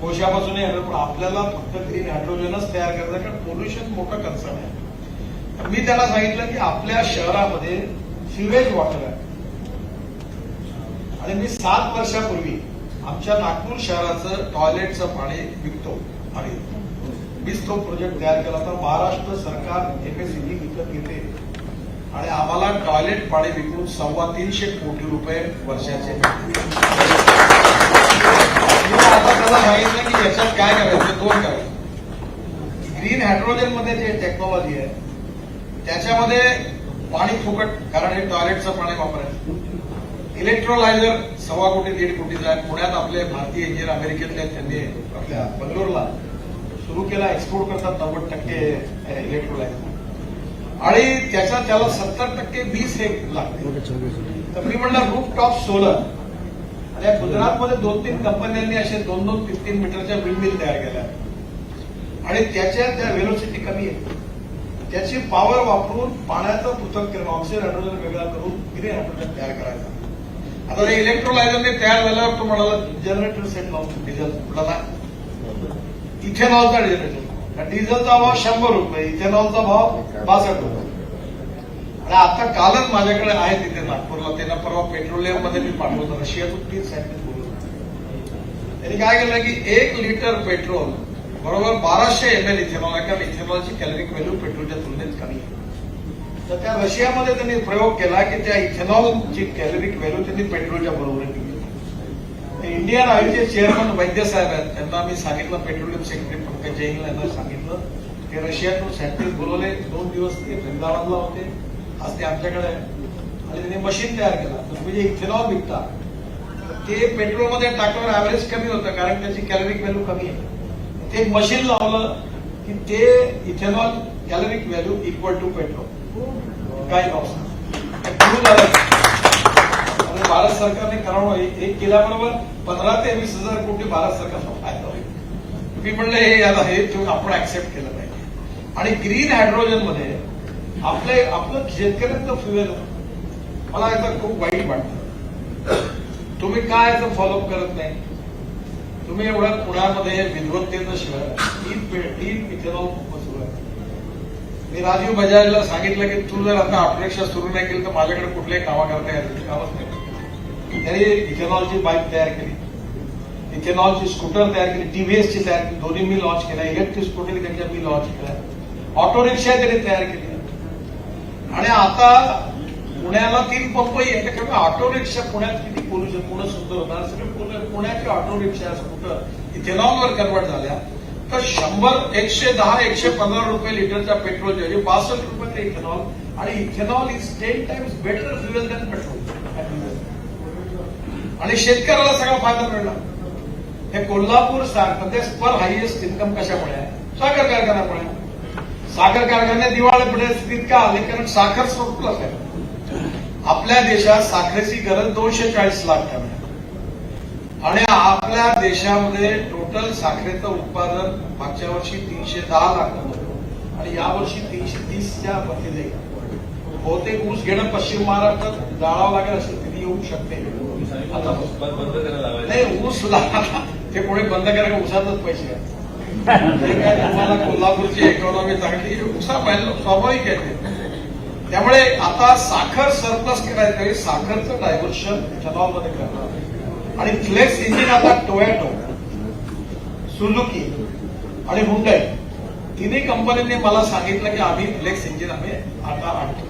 A: कोशापासूनही पण आपल्याला फक्त ग्रीन हायड्रोजनच तयार करायचं, कारण पोल्युशन मोठं कन्सर्न आहे. मी त्याला सांगितलं की आपल्या शहरामध्ये सिवेज वॉटर आहे आणि मी 7 वर्षापूर्वी आमच्या नागपूर शहराचं टॉयलेटचं पाणी विकतो आणि मीच तो प्रोजेक्ट तयार केला होता. महाराष्ट्र सरकार MSEB विकत घेते आणि आम्हाला टॉयलेट पाणी विकून 350 कोटी रुपये वर्षाचे. आता त्याला सांगितलं की याच्यात काय करायचं, 2 करायचं. ग्रीन हायड्रोजनमध्ये जे टेक्नॉलॉजी आहे त्याच्यामध्ये पाणी फुकट, कारण हे टॉयलेटचं पाणी वापरायचं. इलेक्ट्रोलायझर 1.25 कोटी 1.5 कोटीचा आहे. पुण्यात आपले भारतीय इंजिनियर अमेरिकेतले त्यांनी आपल्या बंगलोरला सुरू केला, एक्सपोर्ट करतात 90% इलेक्ट्रोलायझर आणि त्याला 70% वीज हे लागते. तर मी म्हणलं रूफटॉप सोलर, आणि गुजरातमध्ये 2-3 कंपन्यांनी असे 2-3 मीटरच्या विंडमिल तयार केल्या आणि त्या व्हेलोसिटी कमी आहे. त्याची पॉवर वापरून पाण्याचं पृथक्करण, ऑक्सिजन हायड्रोजन वेगळा करून ग्रीन हायड्रोजन तयार करायचा. आता ते इलेक्ट्रोलायझरने तयार झाल्यावर तो म्हणाला जनरेटर सेट लावून डिझेल कुठला इथेनॉलचा जनरेटर, डिझेलचा भाव 100 रुपये, इथेनॉलचा भाव 62 रुपये. आणि आता कालच माझ्याकडे आहे तिथे नागपूरला, त्यांना परवा पेट्रोलियम मध्ये मी पाठवलं, रशियातून 3 सायंटिस्ट बोलत. त्यांनी काय केलं की 1 लिटर पेट्रोल बरोबर 1200 ml इथेनॉल आहे, कारण इथेनॉलची कॅलरिक व्हॅल्यू पेट्रोलच्या तुलनेत कमी आहे. तर त्या रशियामध्ये त्यांनी प्रयोग केला की त्या इथेनॉलची कॅलरिक व्हॅल्यू त्यांनी पेट्रोलच्या बरोबरीने केली. इंडियन ऑइलचे चेअरमन वैद्य साहेब आहेत, त्यांना मी सांगितलं, पेट्रोलियम सेक्रेटरी पंकज जैन यांना सांगितलं की रशियातून सायंटिस्ट बोलवले. 2 दिवस ते वृंदावनला होते, आज ते आमच्याकडे आहे आणि त्यांनी मशीन तयार केला. तर तुम्ही जे इथेनॉल विकता ते पेट्रोलमध्ये टाकल्यावर ऍव्हरेज कमी होतं, कारण त्याची कॅलरिक व्हॅल्यू कमी आहे. ते मशीन लावलं की ते ethanol caloric value equal to petrol, काही नॉप्शन सुरू झालं आणि भारत सरकारने करावं हे केल्याबरोबर 15 ते 20,000 कोटी भारत सरकारचा फायदा होईल. मी म्हणलं हे तुम्ही आपण ऍक्सेप्ट केलं पाहिजे. आणि ग्रीन हायड्रोजनमध्ये आपलं शेतकऱ्यांचं फ्युएल मला याचं खूप वाईट वाटतं. तुम्ही काय याचं फॉलोअप करत नाही. तुम्ही एवढ्या पुण्यामध्ये विद्वत्तेचं शिवाय 3 इथेनॉल सुरू आहे. मी राजीव बजाजला सांगितलं की तू जर आता ऑटोरिक्षा सुरू नाही केली तर माझ्याकडे कुठल्याही कामा करता येईल कामच नाही. त्यांनी इथेनॉलची बाईक तयार केली, इथेनॉलची स्कूटर तयार केली, टीव्हीएसची तयार केली, दोन्ही मी लॉन्च केल्या, इलेक्ट्रिक स्कूटर त्यांच्या मी लॉन्च केल्या, ऑटोरिक्षा त्यांनी तयार केली. आणि आता पुण्याला 3 पंपही आहे. त्याच्यामुळे ऑटो रिक्षा पुण्यात किती पोल्युशन पुणे सुंदर होणार. सगळे पुण्याच्या ऑटो रिक्षा स्कूटर इथेनॉलवर कन्वर्ट झाल्या तर 100, 110, 115 रुपये लिटरच्या पेट्रोलच्या ऐवजी 62 रुपये ते इथेनॉल. आणि ethanol is 10 times better fuel than petrol. आणि शेतकऱ्याला सगळा फायदा मिळला. हे कोल्हापूर म्हणजे पर हायएस्ट इन्कम कशामुळे आहे? साखर कारखान्यामुळे. साखर कारखाने दिवाळीपुढे स्थितीत का आले? कारण साखर सरप्लस आहे. आपल्या देशात साखरेची गरज 240 लाख टन आहे. आणि आपल्या देशामध्ये टोटल साखरेचं उत्पादन मागच्या वर्षी 310 लाख टन होतं आणि यावर्षी 330च्या वरती जाईल. बहुतेक ऊस घेणं पश्चिम महाराष्ट्रात जाळावं लागेल अशी स्थिती येऊ शकते. नाही ऊस सुद्धा ते पुढे बंद करायला ऊसातच पैसे आहेत. काय तुम्हाला कोल्हापूरची इकॉनॉमी चांगली ऊसा स्वाभाविक आहे. त्यामुळे आता साखर सरप्लस करायचं, साखरचं डायव्हर्शन इथेनॉलमध्ये करणार. आणि फ्लेक्स इंजिन आता टोयोटो, सुझुकी आणि हुंडई तिन्ही कंपन्यांनी मला सांगितलं की आम्ही फ्लेक्स इंजिन आता आणतो.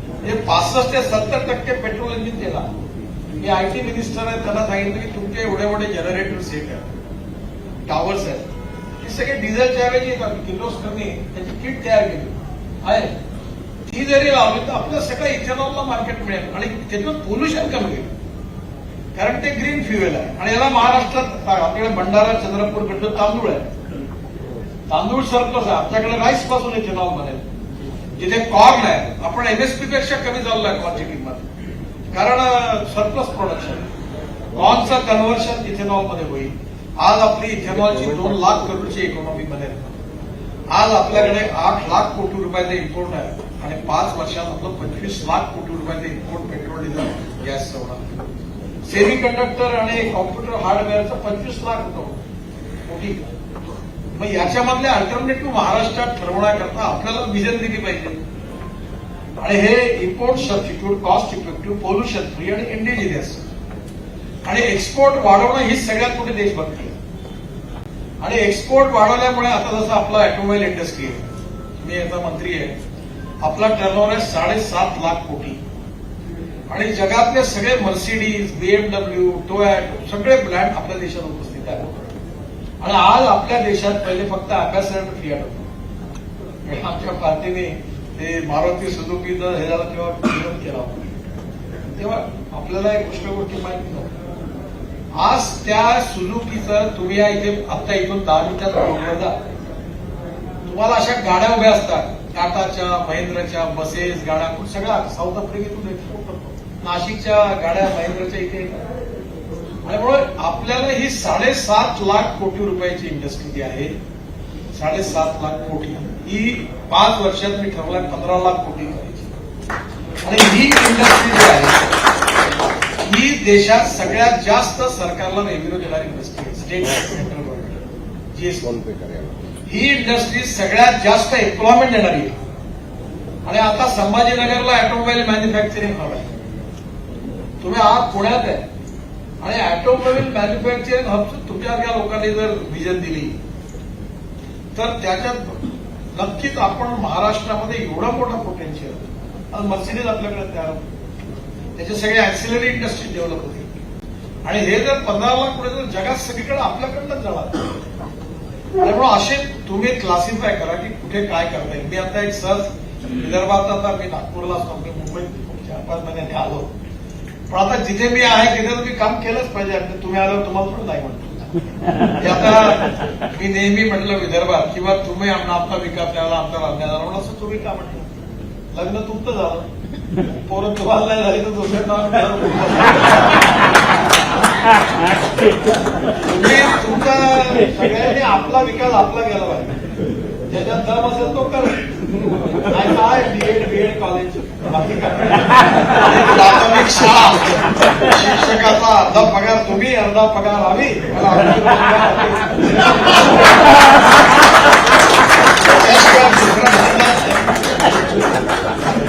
A: म्हणजे 65 ते 70% पेट्रोल इंजिन केला. मी आयटी मिनिस्टर आहे, त्यांना सांगितलं की तुमचे एवढे जनरेटर सेट आहेत, टॉवर्स आहेत, हे सगळे डिझेलच्या ऐवजी किर्लोस्करनी त्याची किट तयार केली आहे. ती जरी लावली तर आपलं सगळं इथेनॉलला मार्केट मिळेल आणि त्याच्यात पोल्युशन कमी होईल. कारण ते ग्रीन फ्युएल आहे. आणि याला महाराष्ट्रात आपल्याकडे भंडारा, चंद्रपूरकडचं तांदूळ आहे. तांदूळ सरप्लस आहे. आपल्याकडे राईस पासून इथेनॉल बनेल. जिथे कॉर्न आहे आपण एमएसपी पेक्षा कमी चाललो आहे कॉर्नची किंमत. कारण सरप्लस प्रोडक्शन. कॉर्नचं कन्व्हर्शन इथेनॉलमध्ये होईल. आज आपली इथेनॉलची 2 लाख करोडची इकॉनॉमी बनेल. आज आपल्याकडे 8 लाख कोटी रुपयाचे इम्पोर्ट आहे आणि 5 वर्षात आपलं 25 लाख कोटी रुपयाचे इम्पोर्ट पेट्रोल, डिझेल, गॅस होणार. सेमी कंडक्टर आणि कॉम्प्युटर हार्डवेअरचं 25 लाख कोटी. मग याच्यामधले अल्टरनेटिव्ह महाराष्ट्रात ठरवण्याकरता आपल्याला विजन दिली पाहिजे. आणि हे import substitute, cost effective, pollution free आणि इंडिजिनियस आणि एक्सपोर्ट वाढवणं ही सगळ्यात मोठी देशभक्ती आहे. आणि एक्सपोर्ट वाढवल्यामुळे आता जसं आपलं ऑटोमोबाईल इंडस्ट्री आहे, मी याचा मंत्री आहे, आपला टर्नओव्हर आहे 7.5 लाख कोटी. आणि जगातले सगळे मर्सिडीज, बीएमडब्ल्यू, टोयोटा सगळे ब्रँड आपल्या देशात उपस्थित आहेत. आणि आज आपल्या देशात पहिले फक्त अँबॅसेडर फियाट होतं. आमच्या पार्टीने ते मारुती सुझुकीचं हे झालं तेव्हा विरोध केला होता. तेव्हा आपल्याला एक गोष्टी माहिती नव्हती. आज त्या सुझुकीचं तुम्ही या इथे आता इथून 10 मिनिटात रोडवर जा, तुम्हाला अशा गाड्या उभ्या असतात. टाटाच्या, महिंद्राच्या बसेस, गाड्या सगळ्या साऊथ आफ्रिकेतून एक्सपोर्ट करतो. नाशिकच्या गाड्या महिंद्राच्या इथे. त्यामुळे आपल्याला ही 7.5 लाख कोटी रुपयाची इंडस्ट्री जी आहे, 7.5 लाख कोटी, ही 5 वर्षात मी ठरवलंय 15 लाख कोटी करायची. आणि ही इंडस्ट्री जी आहे ही देशात सगळ्यात जास्त सरकारला रेव्हेन्यू देणारी इंडस्ट्री आहे. State central government GST. ही इंडस्ट्री सगळ्यात जास्त एम्प्लॉयमेंट देणारी आहे. आणि आता संभाजीनगरला ऑटोमोबाईल मॅन्युफॅक्चरिंग हब आहे. तुम्ही आज पुण्यात आहे आणि ऑटोमोबाईल मॅन्युफॅक्चरिंग हबचं तुमच्यासारख्या लोकांनी जर विजन दिली तर त्याच्यात नक्कीच आपण महाराष्ट्रामध्ये एवढा मोठा पोटेन्शियल. आज मर्सिडीज आपल्याकडे तयार होते, त्याचे सगळे ऍक्सिलरी इंडस्ट्री डेव्हलप होती. आणि हे जर 15 लाख पुढे जर जगात सगळीकडे आपल्याकडनंच जाणार. त्यामुळे असे तुम्ही क्लासिफाय करा की कुठे काय करता येईल. मी आता एक सहज विदर्भात, आता मी नागपूरला असतो, मी मुंबईत 4-5 महिन्यांनी आलो. पण आता जिथे मी आहे तिथे तर मी काम केलंच पाहिजे. तुम्ही आल्यावर तुम्हाला थोडं नाही म्हणतो. आता मी नेहमी म्हटलं विदर्भात किंवा तुम्ही आपला विकास द्यायला आमचा राज्याला, असं तुम्ही का म्हटलं? लग्न तुमचं झालं, पोरं तुम्हाला नाही झाली तर दुसऱ्यांना तुम्ही तुमचा सगळ्यांनी आपला विकास आपला केला पाहिजे. ज्याच्यात दम असेल तो कर. काय बीएड कॉलेज बाकी काय प्राथमिक शाळा शिक्षकाचा अर्धा पगार तुम्ही अर्धा पगार आम्ही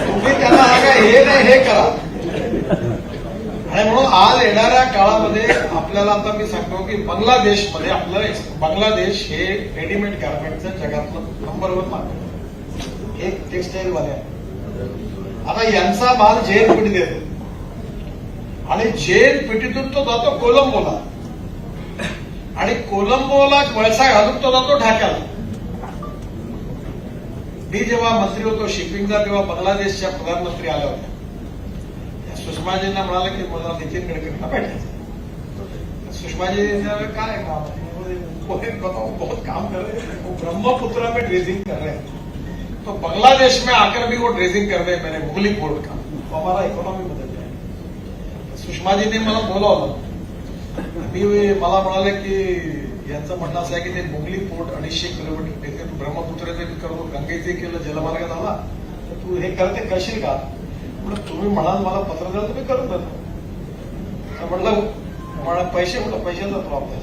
A: तुम्ही त्यांना सांगा हे नाही हे करा. आणि म्हणून आज येणाऱ्या काळामध्ये आपल्याला आता मी सांगतो की बांगलादेशमध्ये आपलं बांगलादेश हे रेडीमेड गार्मेंटचं जगातलं नंबर 1 मार्केट एक टेक्सटाईल वाले आहे. आता यांचा माल जेल पिढी देतो आणि जेल पिढीतून तो जातो कोलंबोला आणि कोलंबोला वळसा घालून तो जातो ढाक्याला. मी जेव्हा मंत्री होतो शिपिंगचा तेव्हा बांगलादेशच्या प्रधानमंत्री आल्या होत्या. सुषमाजींना म्हणाले की मला नितीन गडकरींना भेटायचं. सुषमाजींचं काय काम बताओ बहुत काम कर रहे हैं. वो ब्रह्मपुत्र में ड्रेजिंग कर रहे हैं. तो बांग्लादेश में आकर भी वो ड्रेजिंग कर रहे हैं मैंने मुगली पोर्ट का. तो हमारा इकॉनॉमी बदल जाए. सुषमाजींनी मला बोलावलं. मी मला म्हणाले की यांचं म्हणणं असं आहे की ते मुगली पोर्ट 250 किलोमीटर ब्रह्मपुत्रेचं करतो गंगेचे केलं जलमार्ग झाला तर तू हे करते करशील का. तुम्ही म्हणाल मला पत्र द्याल तुम्ही करून देतो. म्हटलं पैसे कुठं पैशाचा प्रॉब्लेम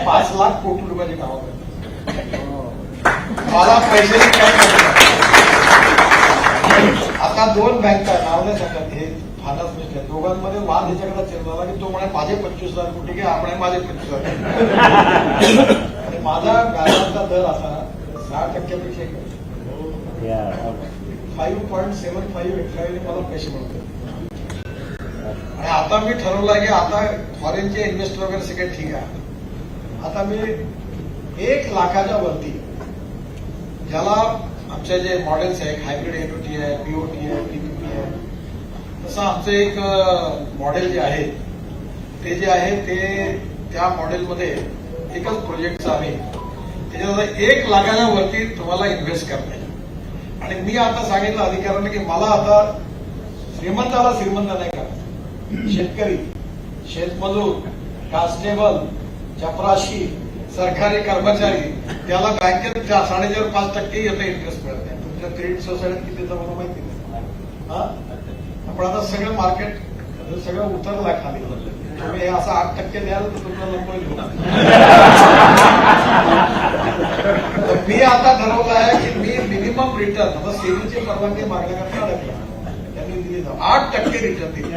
A: 5 लाख कोटी रुपयाची कामं करतात. मला पैशाची काय आता 2 बँका नाव नाही सांगत हे फायनान्स मिनिस्टर दोघांमध्ये वाद ह्याच्याकडे चालला की तो म्हणे माझे 25,000 कोटी घे आपण माझे 25,000 आणि माझा व्याजाचा दर असा 6% 5.75 मला पैसे मिळतात. आणि आता मी ठरवलं की आता फॉरेनचे इन्व्हेस्टर वगैरे सगळे ठीक आहे. आता मी 1 लाखाच्या वरती ज्याला आमच्या जे मॉडेल्स आहे हायब्रिड एनओटी आहे पीओटी आहे पीपीपी आहे तसं आमचं एक मॉडेल जे आहे ते जे आहे ते त्या मॉडेलमध्ये एकच प्रोजेक्टचं आहे त्याच्यात 1 लाखाच्या वरती तुम्हाला इन्व्हेस्ट करता येईल. आणि मी आता सांगितलं अधिकाऱ्यांना की मला आता श्रीमंताला श्रीमंत नाही करायचं. शेतकरी शेतमजूर कॉन्स्टेबल चपराशी सरकारी कर्मचारी त्याला बँकेत 4.5% येतं इंटरेस्ट मिळत नाही. तुमच्या क्रेडिट सोसायटीत किती येतं मला माहिती नाही. पण आता सगळं मार्केट सगळं उतरलं खाली. तुम्ही हे असं 8% द्याल तर तुमचा नंबर मी आता ठरवलं आहे की मी मिनिमम रिटर्न आता सेविंगची परवानगी मागण्याकरता अडकला त्यांनी दिली 8% रिटर्न दिली.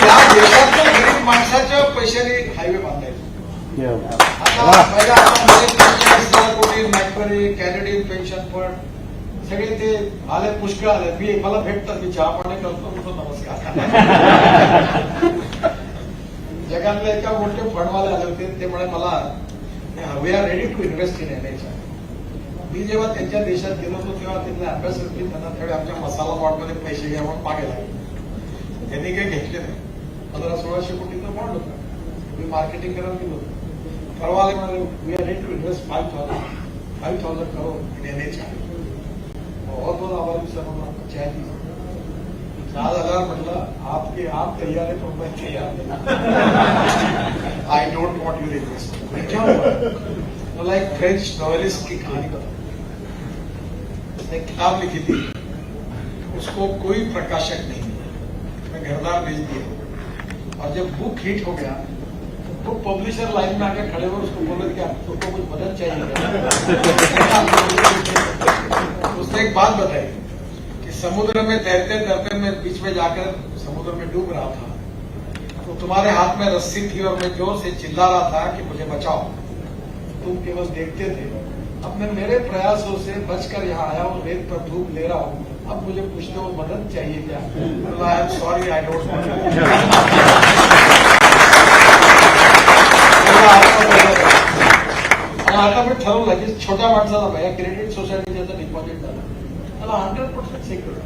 A: या देशातल्या गरीब माणसाच्या पैशाने हायवे बांधायचे. आता पहिला आता कोटी मॅकबरी कॅनेडियन पेन्शन फंड सगळे ते आले पुष्कळ आले. मी मला भेटतात मी चहा पाणी करतो म्हणतो नमस्कार. जगातले एका मोठे फंडवाले आले होते ते म्हणे मला we are ready to invest in NHAI. मी जेव्हा त्यांच्या देशात गेलो होतो तेव्हा तिथले अभ्यासरती त्यांना त्यावेळी आमच्या मसाला बॉन्डमध्ये पैसे घ्या म्हणून मागे लागले. त्यांनी काही घेतले नाही. 1500-1600 कोटीचं बॉन्ड होतं. मी मार्केटिंग करायला गेलो होतो. परवा आले म्हणे we are ready to invest 5,000 crore in NHAI. बहुत आभारी सर चाय दी 4,000 म्हटलं आप तैयार है तो मैं तैयार नहीं. I don't want your investment. मला एक फ्रेंच नॉवेलिस्ट की कहानी बताओ. उसने किताब लिखी थी उसको कोई प्रकाशक नहीं मैं घरदार भेज दिया और जब बुक हिट हो गया तो पब्लिशर लाइन में आकर खड़े हुए उसको बोले कि आपको कुछ मदद चाहिए. उसने एक बात बताई कि समुद्र में तैरते तैरते मैं बीच में जाकर समुद्र में डूब रहा था तो तुम्हारे हाथ में रस्सी थी और मैं जोर से चिल्ला रहा था कि मुझे बचाओ. तुम केवल देखते थे. अब मैं मेरे प्रयासों से बचकर यहाँ आया हूँ रेत पर धूप ले रहा हूँ. अब मुझे पूछते हो मदद चाहिए क्या. I am sorry I don't want. आता मी ठरवलं की छोट्या माणसाला भैया क्रेडिट सोसायटी ज्याचं डिपॉझिट झालं त्याला 100% सिक्युअर.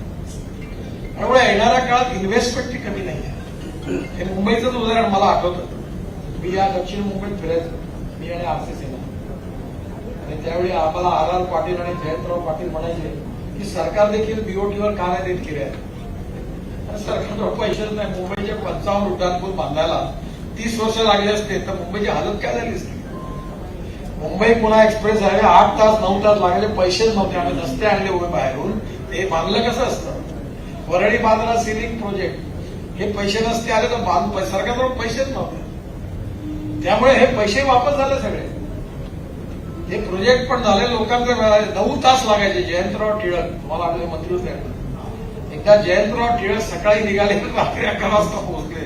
A: त्यामुळे येणाऱ्या काळात इन्व्हेस्टमेंटची कमी नाही आहे. हे मुंबईचंच उदाहरण मला आठवतं. मी या दक्षिण मुंबईत फिरायचं मी आणि आरसीसीला आणि त्यावेळी आम्हाला आर पाटील आणि जयंतराव पाटील म्हणायचे की सरकार देखील बीओटीवर का नाही देत किराया. सरकारजवळ पैसेच नाही. मुंबईचे 55 उड्डाणपूल बांधायला 30 वर्ष लागले असते तर मुंबईची हालत काय झाली असती. मुंबई पुणे एक्सप्रेस हायवे 8 तास 9 तास लागले, पैसेच नव्हते. आम्ही रस्ते आणले उभे बाहेरून. ते बांधलं कसं असतं. वरळी बांद्रा सिलिंग प्रोजेक्ट हे पैसे नसते आले तर सरकारजवळ पैसेच नव्हते. त्यामुळे हे पैसे वापस झाले सगळे. हे प्रोजेक्ट पण झाले, लोकांचे 9 तास लागायचे. जयंतराव टिळक तुम्हाला आपले मंत्री होते. एकदा जयंतराव टिळक सकाळी निघाले रात्री 11 वाजता पोहोचले.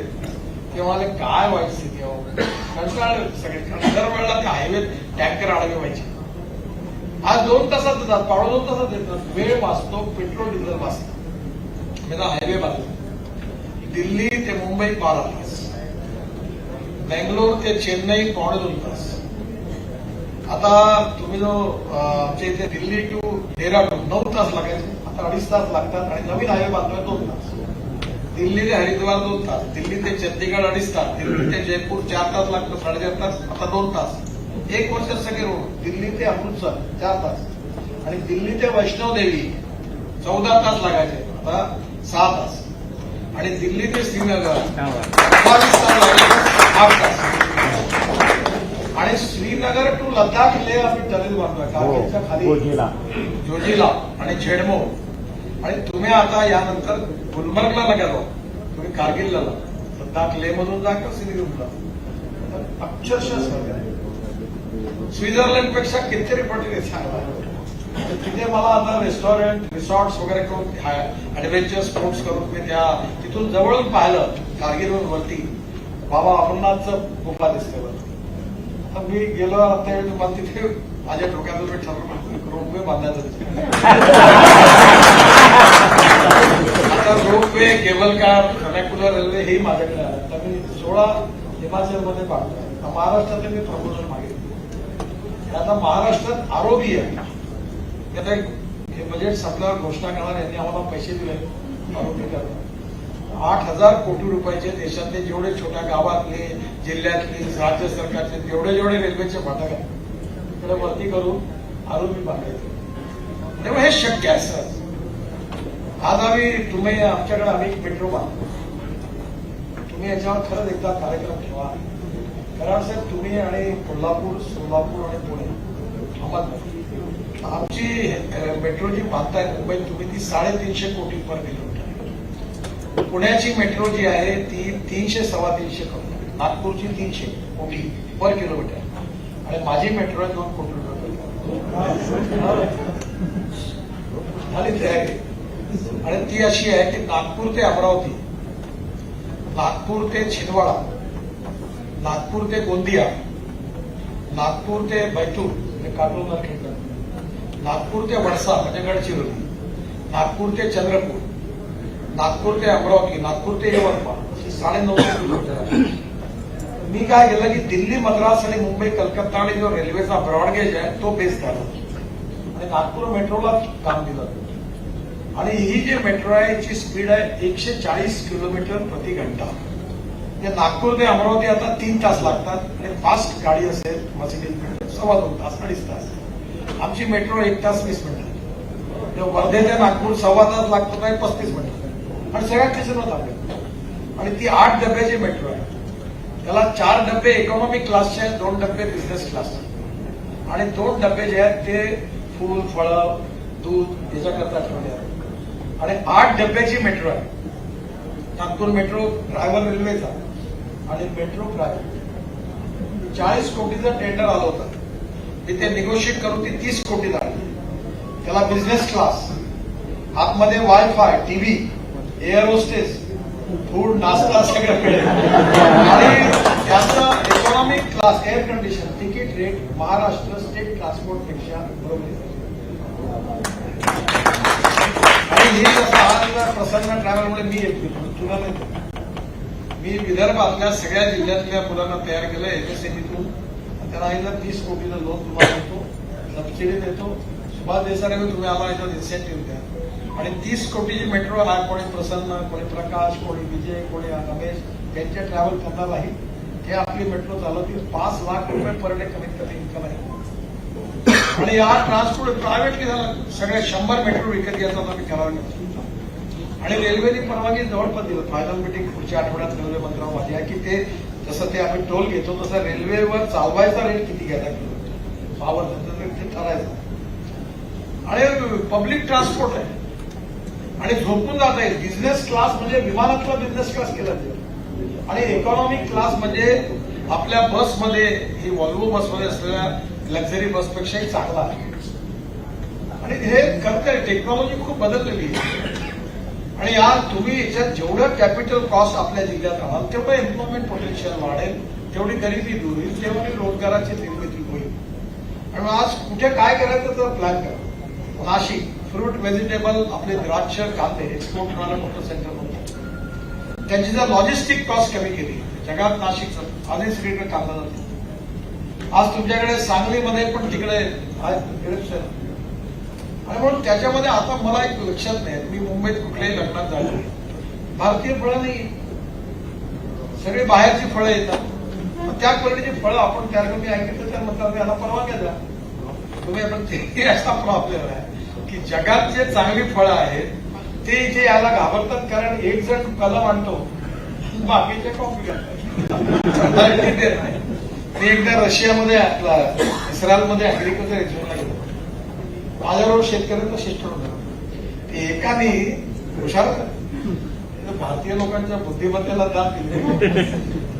A: ते म्हणाले काय वाईट स्थिती हो, कंटाळले सगळे. दरवेळेला ते हायवे टँकर आडवे व्हायचे. आज 2 तासात येतात, 2.5 तासात येतात. वेळ वाचतो, पेट्रोल डिझेल वाचतो. हायवे बांधला. दिल्ली ते मुंबई 12 तास, बेंगलोर ते चेन्नई 2.5 तास. आता तुम्ही जो आमच्या इथे दिल्ली टू डेहराडून 9 तास लागायचे, आता 2.5 तास लागतात. आणि नवीन हायवे बांधतोय 2 तास. दिल्ली ते हरिद्वार 2 तास, दिल्ली ते चंदीगड 2.5 तास, दिल्ली ते जयपूर 4 तास लागतो, 4.5 तास, आता 2 तास. 1 वर्षात सगळे रोड. दिल्ली ते अमृतसर 4 तास आणि दिल्ली ते वैष्णोदेवी 14 तास लागायचे, आता 6 तास. आणि दिल्ली ते श्रीनगर 22 तास लागायचे, 8 तास. आणि श्रीनगर टू लडाख लेह आम्ही टनेल बांधतोय कारगिलच्या खाली, जोजिला आणि झेडमो. आणि तुम्ही आता यानंतर गुलमर्गला नका जाऊ, तुम्ही कारगिलला जा. लडाख लेह मधून जा का श्रीनगरला जा, अक्षरशः स्वर्ग आहे. स्वित्झर्लंडपेक्षा कितीतरी पटीने चांगला. तिथे मला आता रेस्टॉरंट रिसॉर्ट्स वगैरे करून ऍडव्हेंचर स्पोर्ट्स करून मी त्या तिथून जवळून पाहिलं कारगिलवरून वरती बाबा अमरनाथचं गुफा दिसते. आता मी गेलो त्यावेळी तुम्हाला तिथे माझ्या डोक्यातून ठरवलं रोपवे बांधायचं. आता रोपवे, केबल कार, खरॅक्युलर रेल्वे हे माझ्याकडे आलं. तर मी 16 हिमाचलमध्ये बांधतोय. महाराष्ट्रात मी प्रपोजल मागितलं. आता महाराष्ट्रात आरोबी आहे. आता हे बजेट संपल्यावर घोषणा करणार. यांनी आम्हाला पैसे दिले आरोपी करणार. 8,000 कोटी रुपयाचे देशातले जेवढे छोट्या गावातले, जिल्ह्यातले, राज्य सरकारचे जेवढे रेल्वेचे फाटक आहेत तिकडे वरती करून आरोपी बांधायचे. तेव्हा हे शक्य आहे सर. आज तुम्ही आमच्याकडे आम्ही मेट्रो बांधतो. तुम्ही याच्यावर खरंच एकदा कार्यक्रम ठेवा. कारण साहेब तुम्ही आणि कोल्हापूर, सोलापूर आणि पुणे अहमदनगर आमची मेट्रो जी बांधताय मुंबईत तुम्ही ती 350 कोटी पर किलोमीटर. पुण्याची मेट्रो जी आहे ती 300-350 कोटी, नागपूरची 300 कोटी पर किलोमीटर आणि माझी मेट्रो आहे 2 कोटी रुपये झाली तयारी. आणि ती अशी आहे की नागपूर ते अमरावती, नागपूर ते छिंदवाडा, नागपूर ते गोंदिया, नागपूर ते बैतूल म्हणजे काटोल नरखेड, नागपूर ते वडसा म्हणजे गडचिरोली, नागपूर ते चंद्रपूर, नागपूर ते अमरावती, नागपूर ते यवतमाळ, 950 किलोमीटर आहे. मी काय केलं की दिल्ली, मद्रास आणि मुंबई, कलकत्ता आणि जो रेल्वेचा ब्रॉडगेज आहे तो बेस झाला आणि नागपूर मेट्रोला काम दिलं. आणि ही जी मेट्रो आहे याची स्पीड आहे 140 किलोमीटर प्रति घंटा. म्हणजे नागपूर ते अमरावती आता 3 तास लागतात. आणि फास्ट गाडी असेल मर्सिडीज 2.25 तास, 2.5 तास. आमची मेट्रो 1 तास 20 मिनिटं. वर्धे ते नागपूर 1.25 तास लागतो काय 35 मिनिटं. आणि सगळ्यात स्टेशनवर थांबेल. आणि ती 8 डब्याची मेट्रो आहे. त्याला 4 डबे इकॉनॉमी क्लासचे आहेत, 2 डबे बिझनेस क्लासचे. आणि 2 डबे जे आहेत ते फूल, फळं, दूध याच्याकरता ठेवले आहेत. आणि 8 डब्याची मेट्रो आहे. नागपूर मेट्रो ड्रायव्हर रेल्वेचा आणि मेट्रो प्रायव्हेट. 40 कोटीचं टेंडर आलं होतं. मी ते निगोशिएट करून ती 30 कोटी झाली. त्याला बिझनेस क्लास, आतमध्ये wifi, TV, air hostess, food, नाश्ता सगळं मिळेल. आणि त्याचा इकॉनॉमिक क्लास, एअर कंडिशन, तिकीट रेट महाराष्ट्र स्टेट ट्रान्सपोर्टपेक्षा बरोबर. आणि ही आज प्रसन्न ट्रॅव्हलमुळे मी येतो, तुला नाही. मी विदर्भातल्या सगळ्या जिल्ह्यातल्या मुलांना तयार केलं एमएसएमईतून. त्यांना इथं 30 कोटीचं लोन तुम्हाला देतो, सबसिडी देतो. सुभाष देसाई तुम्ही आम्हाला इथं इन्सेंटिव्ह द्या. आणि 30 कोटीची मेट्रो हा कोणी प्रसन्न, कोणी प्रकाश, कोणी विजय, कोणी रमेश यांच्या ट्रॅव्हल करणार नाही. हे आपली मेट्रो चालवतील. 5 लाख रुपये पर डे कमीत कमी इन्कम आहे. आणि या ट्रान्सपोर्ट प्रायव्हेटली झाला, सगळ्या 100 मेट्रो विकत घ्यायचा आम्ही करावं. आणि रेल्वेने परवानगी जवळपास दिलं. फायनल मिटिंग पुढच्या आठवड्यात रेल्वे मंत्र्यांना माझी आहे की ते जसं ते आम्ही टोल घेतो तसं रेल्वेवर चालवायचा रेट किती घ्यायचा किलोमीटर पावर ते ठरायचं. आणि पब्लिक ट्रान्सपोर्ट आहे आणि झोपून जाता येईल. बिझनेस क्लास म्हणजे विमानातला बिझनेस क्लास केला जाईल आणि इकॉनॉमिक क्लास म्हणजे आपल्या बसमध्ये ही व्हॉल्वो बसमध्ये असलेल्या लक्झरी बसपेक्षाही चांगला आहे. आणि हे करताय, टेक्नॉलॉजी खूप बदललेली आहे. आणि आज तुम्ही याच्यात जेवढं कॅपिटल कॉस्ट आपल्या जिल्ह्यात राहाल तेवढं एम्प्लॉयमेंट पोटेन्शियल वाढेल, तेवढी गरिबी दूर होईल, तेवढी रोजगाराची निर्मिती होईल. आणि आज कुठे काय करायचं तर प्लॅन करा. नाशिक फ्रूट व्हेजिटेबल आपले द्राक्ष कांदे एक्सपोर्ट होणारं मोठं सेंटर होतं. त्यांची जर लॉजिस्टिक कॉस्ट कमी केली जगात नाशिकचं आधी सगळीकडे कांदा जातो. आज तुमच्याकडे सांगलीमध्ये पण तिकडे ग्रेप्स आहेत. आणि म्हणून त्याच्यामध्ये आता मला एक लक्षात नाही, मी मुंबईत कुठल्याही लग्नात झालो भारतीय फळं नाही, सगळे बाहेरची फळं येतात. त्या क्वालिटीची फळं आपण तयार करून ऐकलं तर म्हणतात याला परवानग्या द्या तुम्ही. आपण ते असा प्रॉब्लेम आहे की जगात जे चांगली फळं आहेत ते इथे यायला घाबरतात, कारण एक जण कलम आणतो बाकीचे कॉपी करतात. मी एकदा रशियामध्ये इस्रायलमध्ये अॅग्रिकल्चर एक्झिबिशनला गेलो. माझ्याबरोबर शेतकऱ्यांचा शिष्ट होता. एकाने हुशार भारतीय लोकांच्या बुद्धिमत्तेला दाद दिली.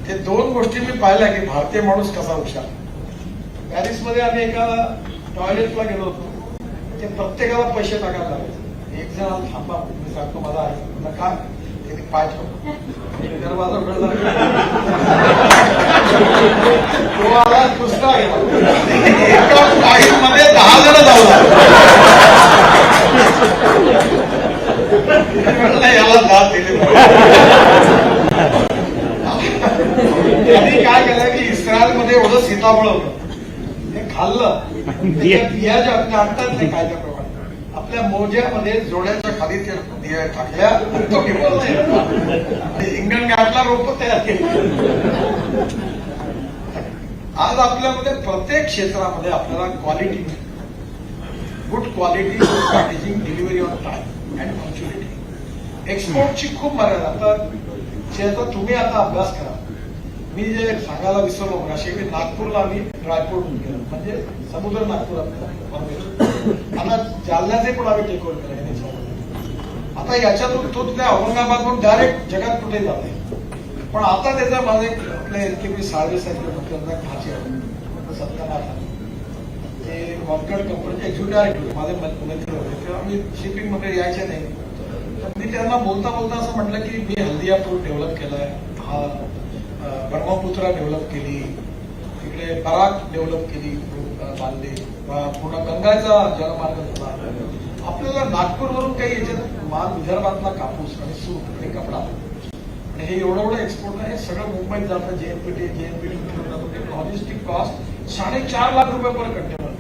A: ते 2 गोष्टी मी पाहिल्या की भारतीय माणूस कसा हुशार. पॅरिसमध्ये आम्ही एका टॉयलेटला गेलो होतो. ते प्रत्येकाला पैसे टाकायला लावायचे. एक जण थांबा मी सांगतो माझा आहे का ते पाय ठेवतो. दरवाजा उघडला तो आला दुसरा गेला. एका टाईममध्ये 10 जण जाऊ म्हणलं याला दाद दिली. त्यांनी काय केलं की इस्रायलमध्ये एवढं सीताफळ होतं ते खाल्लं. बिया ज्या आणतात नाही कायद्याप्रमाणे आपल्या मोज्यामध्ये जोड्याच्या खाली ते बिया टाकल्या तो घेऊन नाही इंगण गाठला रोप तयार केली. आज आपल्यामध्ये प्रत्येक क्षेत्रामध्ये आपल्याला quality, good quality, packaging, delivery on time and punctuality. एक्सपोर्टची खूप मर्यादा. आता तुम्ही आता अभ्यास करा. मी जे सांगायला विसरलो अशी की नागपूरला आम्ही ड्रायपोर्ट केलं म्हणजे समुद्र नागपूर. आता जालन्याचे पण आम्ही टेक ओव्हर केलं. आता याच्यातून तो तिथे औरंगाबादहून डायरेक्ट जगात कुठे जाते. पण आता त्याचा माझे आपले एलकेपी साळवे साहेब भाचे सत्यानाथ ते वॉनकड कंपनीचे एक्झिक्युटिव्ह डायरेक्टर माझे मित्र होते तेव्हा आम्ही शिपिंग मध्ये यायचे नाही. तर मी त्यांना बोलता बोलता असं म्हटलं की मी हल्दिया पोर्ट डेव्हलप केलाय, हा ब्रह्मपुत्रा डेव्हलप केली, तिकडे बराक डेव्हलप केली, बांधली, पूर्ण गंगाचा जलमार्ग झाला. आपल्याला नागपूरवरून काही याच्यात माल विदर्भातला कापूस आणि सूत आणि कपडा आणि हे एवढं एक्सपोर्ट आहे. सगळं मुंबईत जातं. जेएनपीटी लॉजिस्टिक कॉस्ट 4.5 लाख रुपये पर कंटेनर.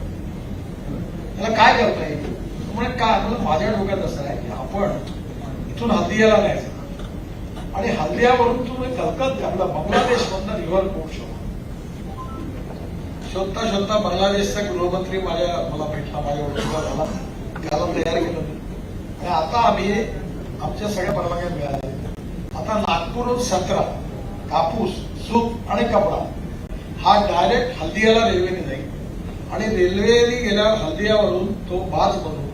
A: त्याला काय करता येईल म्हणजे काय माझ्या डोक्यात असं आहे की आपण इथून हल्दियाला जायचं आणि हल्दियावरून तुम्ही कलकत्ता आपला बांगलादेशमधनं रिव्हर पोर्ट शोधता शोधता बांगलादेशचा गृहमंत्री मला भेटला, माझ्या ओळखीचा झाला, त्याला तयार केलं. आणि आता आम्ही आमच्या सगळ्या परवानग्या मिळाल्या. आता नागपूरहून 17 कापूस, सूत आणि कपडा हा डायरेक्ट हल्दियाला रेल्वेने जाईल आणि रेल्वेने गेल्यावर हल्दियावरून तो बाज बनवून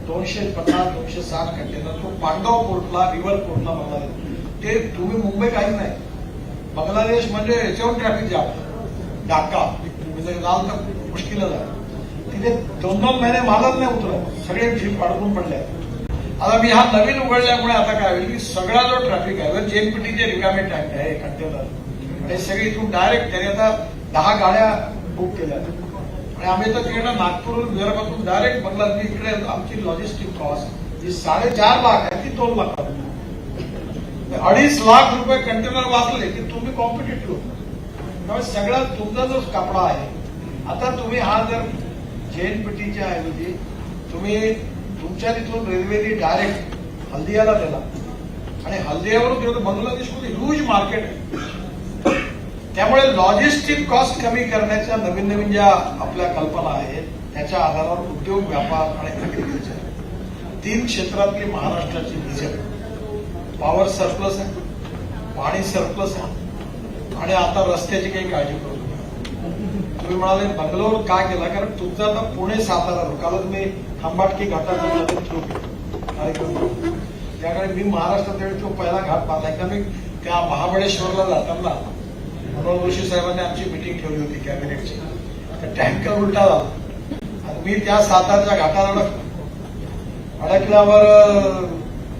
A: 250-260 कंटेनर तो पांडव पोर्टला, रिव्हर पोर्टला बांगलादेश. ते तुम्ही मुंबई काही नाही. बांगलादेश म्हणजे याच्यावर ट्रॅफिक जाम, ढाका जाल तर मुश्किलच आहे. तिथे 2-2 महिने मालच नाही उतरत, सगळे जीप अडकून पडले. आता मी हा नवीन उघडल्यामुळे आता काय होईल की सगळा जो ट्रॅफिक आहे जेएनपीटीचे रिकामे टँक आहे कंटेनर हे सगळे इथून डायरेक्ट त्याने आता 10 गाड्या बुक केल्या आणि आम्ही तर तिकडे नागपूरहून विदर्भातून डायरेक्ट बांगलादेश इकडे आमची लॉजिस्टिक कॉस्ट जी 4.5 लाख आहे ती 2 लाख. 2.5 लाख रुपये कंटेनर वाचले की तुम्ही कॉम्पिटेटिव्ह होता. त्यामुळे सगळा तुमचा जो कपडा आहे आता तुम्ही हा जर जेएनपीटीच्या ऐवजी तुम्ही तुमच्या तिथून रेल्वेने डायरेक्ट हल्दियाला दिला आणि हल्दियावरून गेलो तर बांगलादेशमध्ये ह्यूज मार्केट आहे. त्यामुळे लॉजिस्टिक कॉस्ट कमी करण्याच्या नवीन नवीन ज्या आपल्या कल्पना आहेत त्याच्या आधारावर उद्योग, व्यापार आणि अॅग्रिकल्चर 3 क्षेत्रातली महाराष्ट्राची व्हिजन. पॉवर सरप्लस आहे, पाणी सरप्लस आहे आणि आता रस्त्याची काही काळजी करू नका. तुम्ही म्हणाले बंगलोर का केला, कारण तुमचा आता पुणे सातारा, कालच मी खंबाटकी घाटाचा कार्यक्रम त्याकडे मी महाराष्ट्रात वेळी तो पहिला घाट बांधला. एकदा मी त्या महाबळेश्वरला जाताना मनोहर जोशी साहेबांनी आमची मिटिंग ठेवली होती कॅबिनेटची. तर टँकर उलटा झाला आणि मी त्या सातारच्या घाटाला अडकल्यावर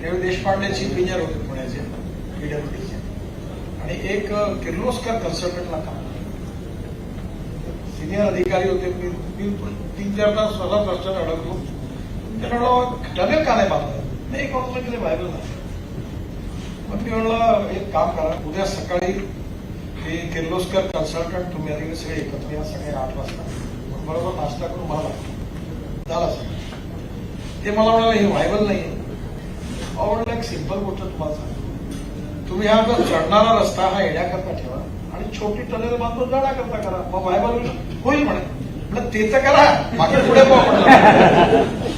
A: देव देशपांडे चीफ इंजिनियर होते पुण्याचे पीडब्ल्यूडीचे आणि एक किर्लोस्कर कन्सल्टंटला काम, सिनियर अधिकारी होते. मी 3-4 तास स्वतः रस्त्यात अडकलो. त्यांना टनेल का नाही बांधलं, नाही एक वाजता गेले व्हायबल नाही. मग मी म्हणलं एक काम करा, उद्या सकाळी हे किर्लोस्कर कन्सल्टंट तुम्ही अधिकारी सगळे एकत्र या, सकाळी 8 वाजता बरोबर नाश्ता करून मला झाला सर. ते मला म्हणाले हे व्हायबल नाहीये. म्हणलं एक सिंपल गोष्ट तुम्हाला सांगतो, तुम्ही हा जो चढणारा रस्ता हा येण्याकरता ठेवा आणि छोटी टनेल बांधून जाण्याकरता करा, मग व्हायबल होईल म्हणे. म्हटलं ते तर करा, बाकी पुढे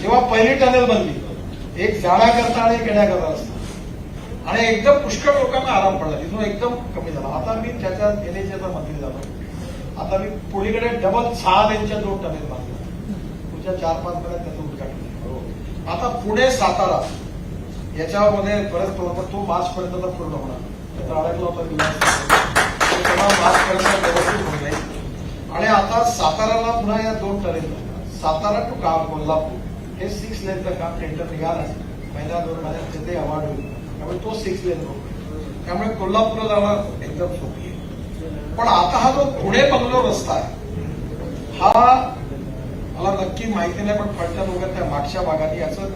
A: तेव्हा पहिली टनेल बनली, एक जाण्याकरता आणि एक येण्याकरता रस्ता आणि एकदम पुष्कळ लोकांना आराम पडला. तिथून एकदम कमी झाला. आता मी त्याच्या एनएचएचा मंत्री झालो. आता मी पुढीकडे डबल 6 लेनच्या 2 टनेल बांधल्या. पुढच्या 4-5 महिन्यात त्याचं उद्घाटन. आता पुणे सातारा याच्यामध्ये बरेच तो मार्चपर्यंत पूर्ण होणार. त्याचा अडकला होता मार्चपर्यंत व्यवस्थित होऊन जाईल. आणि आता साताऱ्याला पुन्हा या 2 टनेल, सातारा टू कोल्हापूर हे 6 लेनचं काम टेंडर निघालं. महिन्या 2 महिन्यात ते अवॉर्ड होईल. त्यामुळे तो 6 लेन होईल. त्यामुळे कोल्हापूरला जाणं एकदम सोपी आहे. पण आता हा जो पुणे बंगलोर रस्ता आहे हा मला नक्की माहिती नाही, पण पडत्या लोकांना त्या मागच्या भागात याचं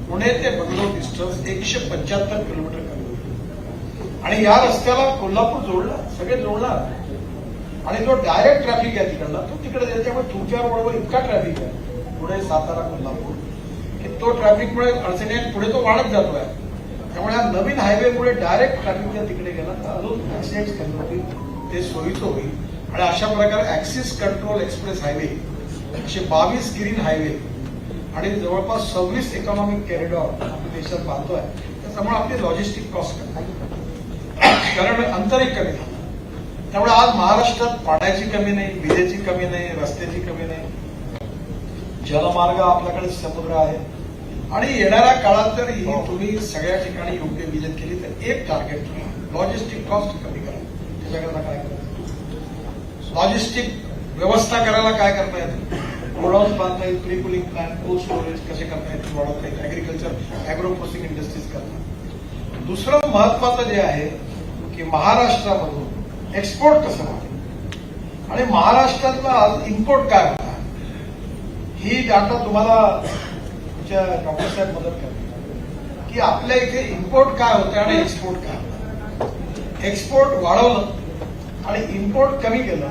A: पुणे ते बंगलोर डिस्टन्स 175 किलोमीटर कमी होईल. आणि या रस्त्याला कोल्हापूर जोडला, सगळे जोडणार आणि जो डायरेक्ट ट्रॅफिक आहे तिकडला तो तिकडे जाईल. त्यामुळे तुमच्या रोडवर इतका ट्रॅफिक आहे पुणे सातारा कोल्हापूर की तो ट्रॅफिकमुळे अडचणी पुढे तो वाढत जातोय. त्यामुळे या नवीन हायवेमुळे डायरेक्ट ट्रॅफिक जर तिकडे गेला तर अजून ऍक्सिडेंट कमी होतील, ते सोयीचं होईल. आणि अशा प्रकारे ऍक्सिस कंट्रोल एक्सप्रेस हायवे असे 22 ग्रीन हायवे आणि जवळपास 26 इकॉनॉमिक कॉरिडॉर आपल्या देशात बांधतोय. त्याच्यामुळे आपली लॉजिस्टिक कॉस्ट कारण अंतरही कमी झालं. त्यामुळे आज महाराष्ट्रात पाण्याची कमी नाही, विजेची कमी नाही, रस्त्याची कमी नाही, जलमार्ग आपल्याकडे समुद्र आहे. आणि येणाऱ्या काळात जर ही तुम्ही सगळ्या ठिकाणी योग्य विजन केली तर एक टार्गेट लॉजिस्टिक कॉस्ट कमी करा. त्याच्याकरता काय करायचं, लॉजिस्टिक व्यवस्था करायला काय करता येतं, गोडाऊन्स बांधता येईल, pre cooling plant, cold storage कसे करता येतील, वाढवता येईल, अॅग्रिकल्चर अॅग्रो प्रोसेसिंग इंडस्ट्रीज करतात. दुसरं महत्वाचं जे आहे की महाराष्ट्रामधून एक्सपोर्ट कसं होतं आणि महाराष्ट्रातला आज इम्पोर्ट काय होता ही डाटा तुम्हाला तुमच्या डॉक्टर साहेब मदत करतात की आपल्या इथे इम्पोर्ट काय होतं आणि एक्सपोर्ट काय होतं. एक्सपोर्ट वाढवलं आणि इम्पोर्ट कमी केलं,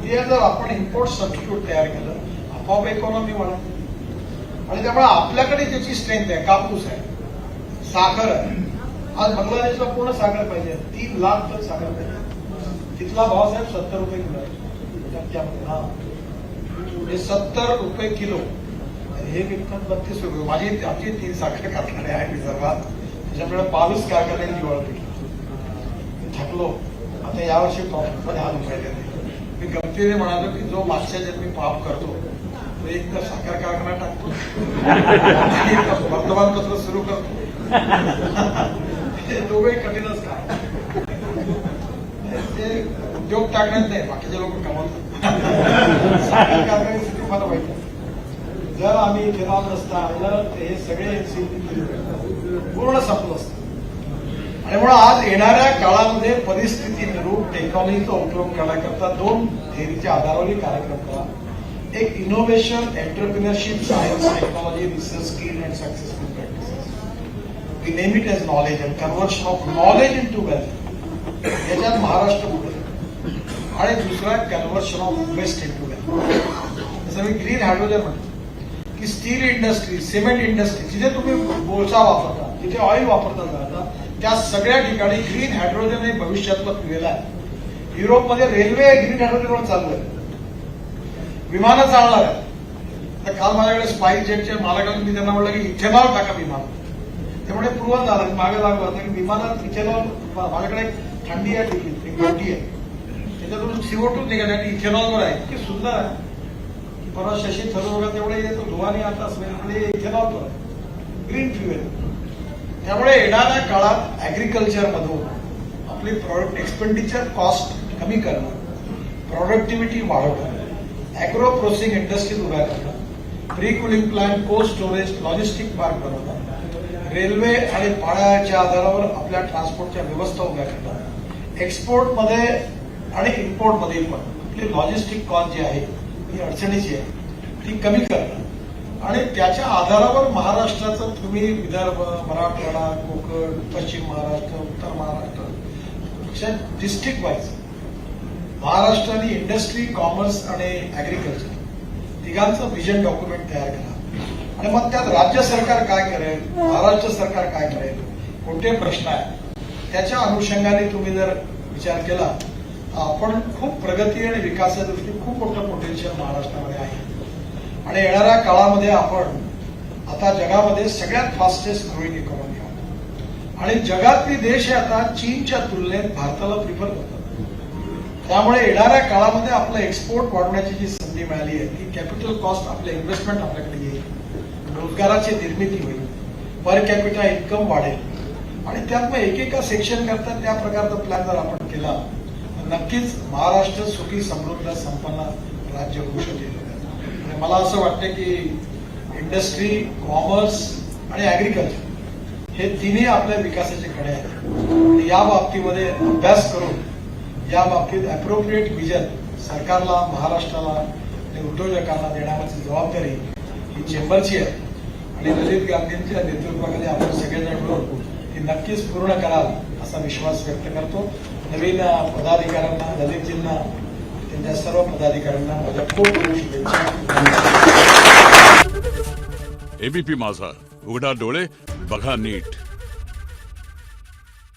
A: हे जर आपण इम्पोर्ट सबस्टिट्यूट तयार केलं आपोआप इकॉनॉमी वाढेल. आणि त्यामुळे आपल्याकडे त्याची स्ट्रेंथ आहे, कापूस आहे, साखर आहे. आज बांगलादेशला पूर्ण साखर पाहिजे, 3 लाख टन साखर पाहिजे. तिथला भाव साहेब 70 रुपये किलो आहे टक्क्यामध्ये. हे 70 रुपये किलो, हे विकतात 32 रुपये. माझी आमची 3 साखर कारखाने आहे विदर्भात, त्याच्यामुळे 22 कारखान्यांनी दिवाळ पिकली. थकलो. आता यावर्षी प्रॉफिटमध्ये हात उठायला मी गमतीने म्हणालो की जो मागच्या जन्मी पाप करतो तो एक तर साखर कारखाना टाकतो, वर्तमानपत्र सुरू करतो. हे दोघंही कठीणच काम. ते उद्योग टाकण्यात नाही, बाकीचे लोक कमवतात. साखर कारखान्याची स्थिती मला वाईट आहे. जर आम्ही केरळ रस्ता आणलं तर हे सगळे पूर्ण संपलं असतं. आणि म्हणून आज येणाऱ्या काळामध्ये परिस्थितीनुरूप टेक्नॉलॉजीचा उपयोग करण्याकरता 2 थेरीच्या आधारावर कार्यक्रम करा. एक innovation, entrepreneurship, science, technology, research, skill and successful practices. We name it as knowledge and conversion of knowledge in to wealth. याच्यात महाराष्ट्र पुढे. आणि दुसरा conversion of waste in to wealth. जसं मी ग्रीन हायड्रोजन म्हणतो की स्टील इंडस्ट्री, सिमेंट इंडस्ट्री, जिथे तुम्ही कोळसा वापरता, जिथे ऑइल वापरता जाता, त्या सगळ्या ठिकाणी ग्रीन हायड्रोजन हे भविष्यातलं पिढीला आहे. युरोपमध्ये रेल्वे ग्रीन हायड्रोजनवर चालू आहे, विमानं चालणार आहे. तर काल माझ्याकडे स्पाईस जेटच्या मालकाला मी त्यांना म्हटलं की इथेनॉल टाका विमानात. त्यामुळे प्रूव्ह झालं, मागे लागलं होतं की विमानात इथेनॉल, माझ्याकडे एक थंडी आहे टिकीट, एक मोठी आहे, त्याच्यातून CO2 निघाले इथेनॉलवर आहे. इतकी सुंदर आहे. परवा शशी थरूर वगैरे तेवढे येतो धुवानी आता इथेनॉलवर आहे, ग्रीन फ्युएल. त्यामुळे येणाऱ्या काळात ऍग्रिकल्चरमधून आपली प्रॉडक्ट एक्सपेंडिचर कॉस्ट कमी करणं, प्रॉडक्टिव्हिटी वाढवणं, अॅग्रो प्रोसेसिंग इंडस्ट्रीज उभ्या करणं, pre cooling plant, cold storage, logistic park बनवणं, रेल्वे आणि पाण्याच्या आधारावर आपल्या ट्रान्सपोर्टच्या व्यवस्था उभ्या करणं, एक्सपोर्टमध्ये आणि इम्पोर्टमध्ये पण आपली लॉजिस्टिक कॉस्ट जी आहे ही अडचणीची आहे ती कमी करणं आणि त्याच्या आधारावर महाराष्ट्राचं तुम्ही विदर्भ, मराठवाडा, कोकण, पश्चिम महाराष्ट्र, उत्तर महाराष्ट्र डिस्ट्रिक्ट वाईज महाराष्ट्र आणि इंडस्ट्री, कॉमर्स आणि अॅग्रिकल्चर तिघांचं विजन डॉक्युमेंट तयार करा आणि मग त्यात राज्य सरकार काय करेल, महाराष्ट्र सरकार काय करेल, कोणते प्रश्न आहेत त्याच्या अनुषंगाने तुम्ही जर विचार केला तर आपण खूप प्रगती आणि विकासाच्या दृष्टीने खूप मोठं पोटेन्शियल महाराष्ट्रामध्ये आहे आणि येणाऱ्या काळामध्ये आपण आता जगामध्ये सगळ्यात फास्टेस्ट ग्रोईंग इकॉनॉमी आहोत आणि जगातली देश हे आता चीनच्या तुलनेत भारताला प्रिफर करतात. त्यामुळे येणाऱ्या काळामध्ये आपलं एक्सपोर्ट वाढवण्याची जी संधी मिळाली आहे ती कॅपिटल कॉस्ट, आपलं इन्व्हेस्टमेंट आपल्याकडे येईल, रोजगाराची निर्मिती होईल, पर कॅपिटा इन्कम वाढेल आणि त्यात मग एकेका सेक्शन करता त्या प्रकारचा प्लॅन जर आपण केला तर नक्कीच महाराष्ट्र सुखी, समृद्ध, संपन्न राज्य होऊ शकेल. आणि मला असं वाटतं की इंडस्ट्री, कॉमर्स आणि अॅग्रिकल्चर हे तिन्ही आपल्या विकासाचे खडे आहेत आणि या बाबतीमध्ये अभ्यास करून या बाबतीत अप्रोप्रिएट विजन सरकारला, महाराष्ट्राला आणि उद्योजकांना देण्याची जबाबदारी ही चेंबरची आहे आणि ललित गांधींच्या नेतृत्वाखाली आपण सगळेजण मिळून ती नक्कीच पूर्ण कराल असा विश्वास व्यक्त करतो. नवीन पदाधिकाऱ्यांना, ललितजींना, त्यांच्या सर्व पदाधिकाऱ्यांना माझ्या खूप खूप शुभेच्छा.
B: एबीपी माझा, उघडा डोळे बघा नीट.